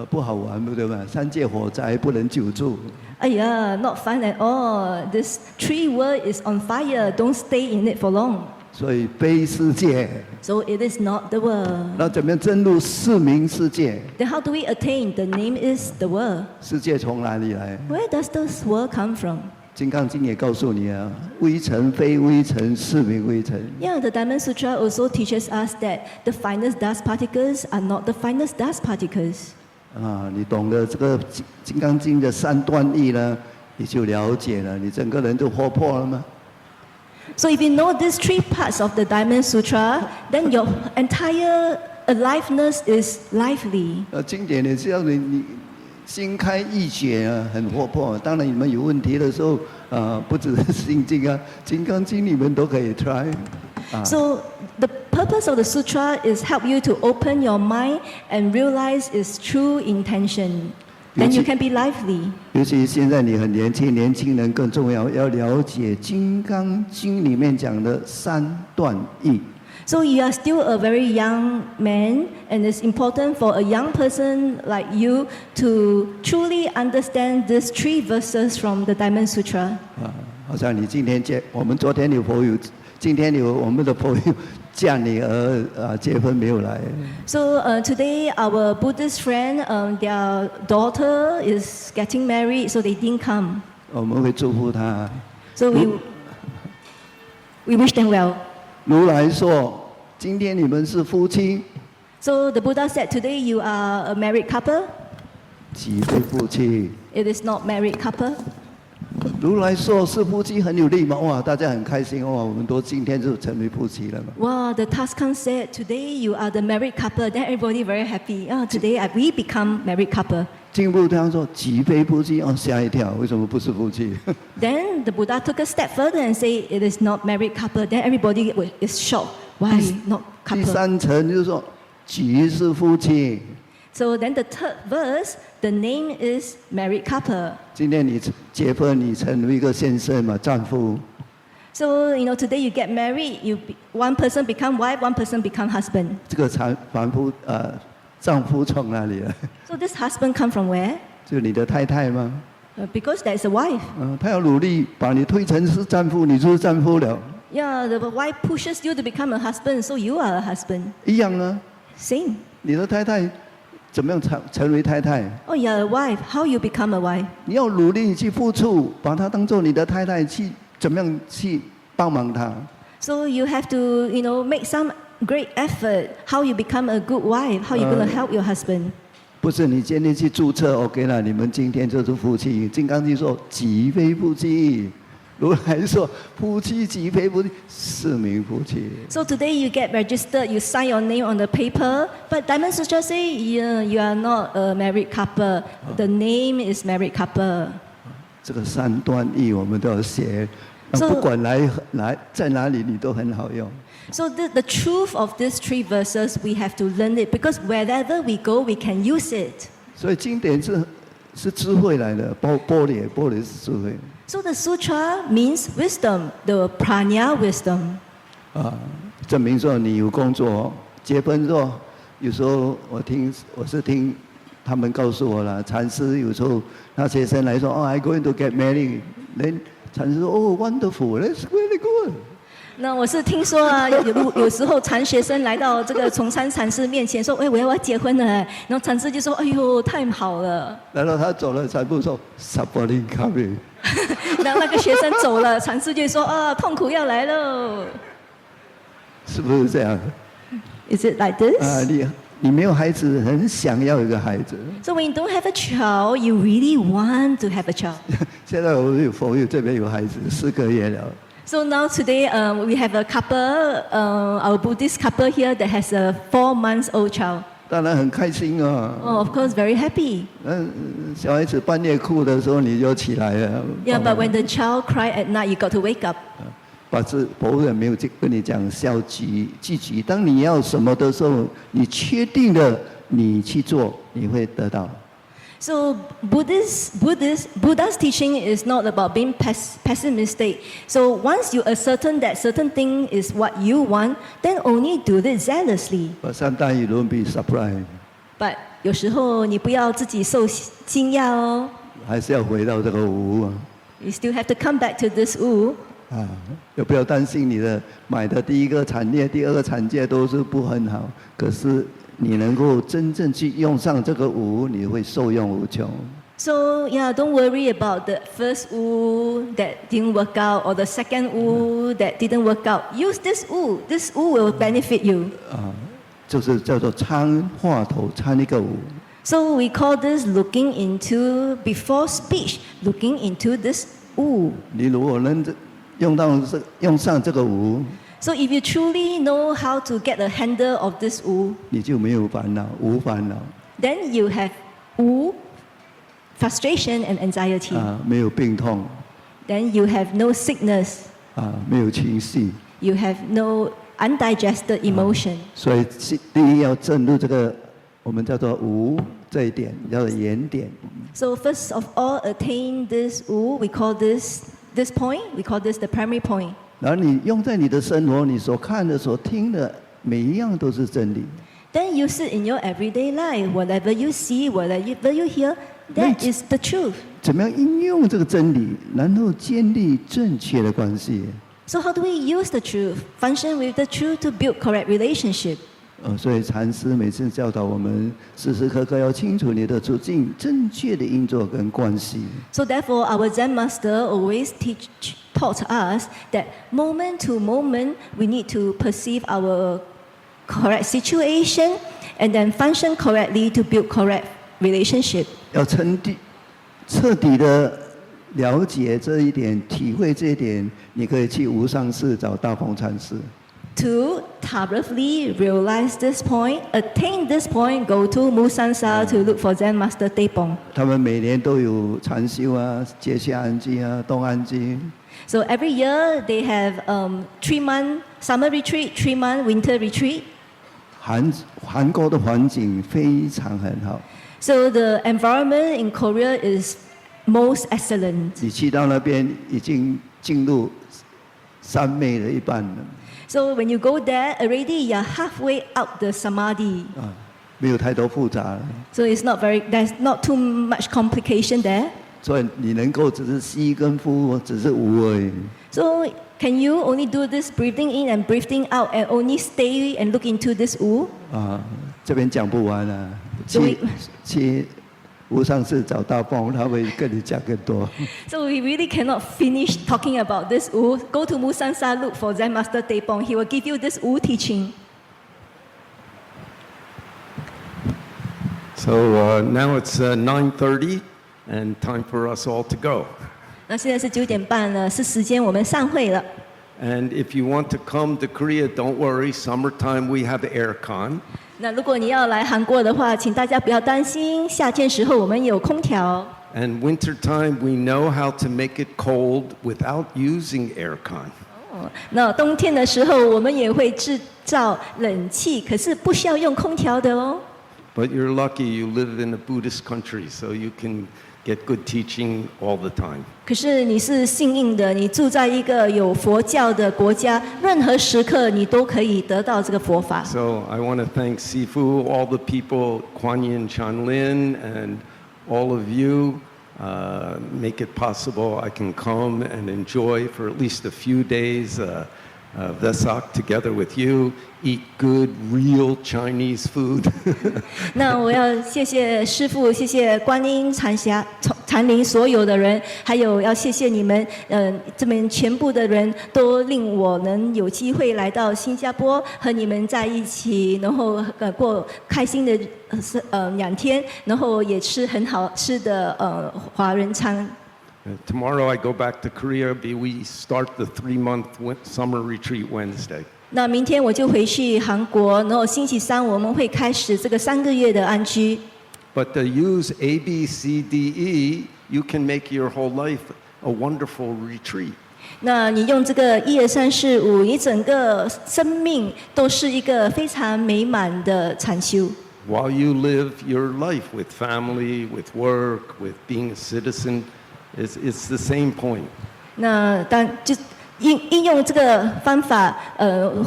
不好玩，对吧？三界火灾不能久住。Not fun at all. This tree world is on fire. Don't stay in it for long. 所以非世界， So it is not the world. 那怎么样进入四明世界？ Then how do we attain? The name is the world. 世界从哪里来？ Where does this world come from? 金刚经也告诉你啊，微尘非微尘，是名微尘。 Yeah, the Diamond Sutra also teaches us that the finest dust particles are not the finest dust particles. 啊，你懂得这个金刚经的三段义呢，你就了解了，你整个人就活泼了吗？ So if you know these 3 parts of the Diamond Sutra, then your entire aliveness is lively. 经典也是要你心开意解啊，很活泼。当然你们有问题的时候，不只是心经啊，金刚经你们都可以 try。So the purpose of the sutra is help you to open your mind and realize its true intention. Then you can be lively. 尤其现在你很年轻，年轻人更重要，要了解《金刚经》里面讲的三段义。 So you are still a very young man, and it's important for a young person like you to truly understand these 3 verses from the Diamond Sutra. 好像你今天我们昨天有朋友，今天有我们的朋友嫁女儿结婚没有来。 So today our Buddhist friend, their daughter is getting married, so they didn't come. 我们会祝福他。 So we wish them well. 如来说，今天你们是夫妻， So the Buddha said, today you are a married couple. 岂非夫妻？ It is not married couple. 如来说是夫妻，很有礼貌哇，大家很开心哇，我们都今天就成为夫妻了嘛。 Wow, the Taskan said, today you are the married couple. Then everybody very happy. Today we become married couple. 进一步他说岂非夫妻？哦，吓一跳，为什么不是夫妻？ Then the Buddha took a step further and said, it is not married couple. Then everybody is shocked. Why not 第 couple? 三层就是说即是夫妻。 So then the third verse, the name is married couple. 今天你结婚，你成为一个先生嘛，丈夫。 So, today you get married, one person become wife, one person become husband. 这个凡夫丈夫从哪里来？ So this husband come from where? 就你的太太吗？ Because there is a wife. 他要努力把你推成是丈夫，你就是丈夫了， Yeah, the wife pushes you to become a husband, so you are a husband. 一样啊。 Same. 你的太太怎么样成为太太？ Oh, you're a wife. How you become a wife? 你要努力去付出，把她当做你的太太，去怎么样去帮忙她？ So you have to, make some great effort. How you become a good wife? How you going to help your husband? 不是你今天去注册 OK 了，你们今天就是夫妻。金刚经说即非夫妻，如来说夫妻即非夫妻，是名夫妻。 So today you get registered, you sign your name on the paper, but Diamond Sutra say, yeah, you are not a married couple. The name is married couple. 这个三段义我们都要学， So- 不管在哪里你都很好用。 So the truth of these 3 verses, we have to learn it because wherever we go, we can use it. 所以经典是智慧来的，玻璃是智慧。 So the sutra means wisdom, the prajna wisdom. 证明说你有工作，结婚说，有时候我是听他们告诉我了，禅师有时候那学生来说，I'm going to get married， then 禅师说wonderful， that's very good。那我是听说啊，有时候禅学生来到这个崇山禅师面前说，我要结婚了，然后禅师就说，哎呦，太好了。然后他走了，禅师说 suffering coming。然后那个学生走了，禅师就说，痛苦要来喽。是不是这样？ Is it like this? 你没有孩子，很想要一个孩子。So when you don't have a child, you really want to have a child. 现在我有朋友这边有孩子，4个月了。 So now today we have a couple, our Buddhist couple here that has a 4 months old child. 当然很开心啊。 Oh, of course, very happy. 小孩子半夜哭的时候，你就起来了。 Yeah, but when the child cry at night, you got to wake up. 佛人没有跟你讲消极积极。当你要什么的时候，你确定了，你去做，你会得到。 So Buddha's teaching is not about being pessimistic. So once you ascertain that certain thing is what you want, then only do it zealously. But sometimes you don't be surprised. But 有时候你不要自己受惊讶哦。还是要回到这个无啊。 You still have to come back to this wu. 啊，也不要担心你的买的第一个产业、第二个产业都是不很好，可是你能够真正去用上这个无，你会受用无穷。 So yeah, don't worry about the first wu that didn't work out or the second wu that didn't work out. Use this wu. This wu will benefit you. 啊，就是叫做参话头参一个无。 So we call this looking into before speech, looking into this wu. 你如果能用上这个无， So if you truly know how to get a handle of this wu, 你就没有烦恼，无烦恼 then you have wu, frustration and anxiety. 啊，没有病痛 Then you have no sickness. 啊，没有情绪。 You have no undigested emotion. 所以第一要正入这个我们叫做无这一点，叫做原点。 So first of all, attain this wu. We call this point. We call this the primary point. 然后你用在你的生活，你所看的、所听的，每一样都是真理。 Then use it in your everyday life. Whatever you see, whatever you hear, that is the truth. 怎么样应用这个真理，然后建立正确的关系？ So how do we use the truth, function with the truth to build correct relationship? 所以禅师每次教导我们，时时刻刻要清楚你的处境，正确的运作跟关系。 So therefore, our Zen master always taught us that moment to moment, we need to perceive our correct situation and then function correctly to build correct relationship. 要彻底的了解这一点，体会这一点，你可以去无上寺找大鹏禅师。 To thoroughly realize this point, attain this point, go to Musansa to look for Zen master Tepong. 他们每年都有禅修啊、结夏安居啊、东安居。 So every year they have 3-month summer retreat, 3-month winter retreat. 韩国的环境非常很好， So the environment in Korea is most excellent. 你去到那边已经进入三昧的一半了 So when you go there, already you're halfway up the samadhi. 啊，没有太多复杂了， So there's not too much complication there. 所以你能够只是吸跟呼，只是无而已。 So can you only do this breathing in and breathing out and only stay and look into this wu? 啊，这边讲不完啊，对去无上寺找大鹏，他会跟你讲更多。 So we really cannot finish talking about this wu. Go to Musansa, look for Zen Master Tepong. He will give you this wu teaching. So now it's 9:30 and time for us all to go. 那现在是9点半了，是时间我们散会了。 And if you want to come to Korea, don't worry. Summertime we have aircon. 那如果你要来韩国的话，请大家不要担心，夏天时候我们有空调。 And wintertime we know how to make it cold without using aircon. 那冬天的时候，我们也会制造冷气，可是不需要用空调的哦。 But you're lucky you live in a Buddhist country, so you can get good teaching all the time. 可是你是幸运的，你住在一个有佛教的国家，任何时刻你都可以得到这个佛法。 So I want to thank Sifu, all the people, Kuan Yin, Chanlin, and all of you. Make it possible I can come and enjoy for at least a few days Vesak together with you, eat good, real Chinese food. 那我要谢谢师父，谢谢观音禅林所有的人，还有要谢谢你们，这边全部的人都令我能有机会来到新加坡和你们在一起，然后过开心的2天，然后也吃很好吃的华人餐。 Tomorrow I go back to Korea. We start the 3-month summer retreat Wednesday. 那明天我就回去韩国，然后星期3我们会开始这个3个月的安居。 But to use A, B, C, D, E, you can make your whole life a wonderful retreat. 那你用这个1、2、3、4、5，你整个生命都是一个非常美满的禅修。 While you live your life with family, with work, with being a citizen, it's the same point. 那就应用这个方法，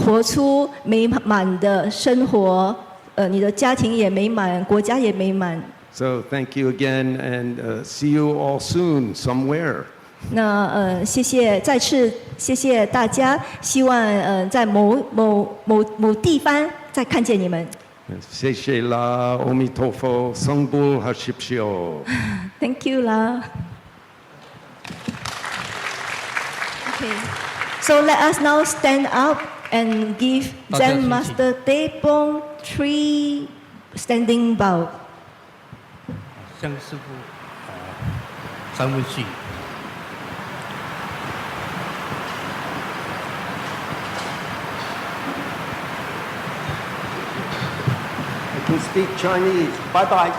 活出美满的生活，你的家庭也美满，国家也美满。 So thank you again, and see you all soon somewhere. 那再次谢谢大家，希望在某地方再看见你们。 Seishela omitofo songbul hashipshio. Thank you lah. Okay, so let us now stand up and give 大家 Zen 请起。 Master Tepong 3 standing bow. 向师傅三问序。 I can speak Chinese. Bye bye.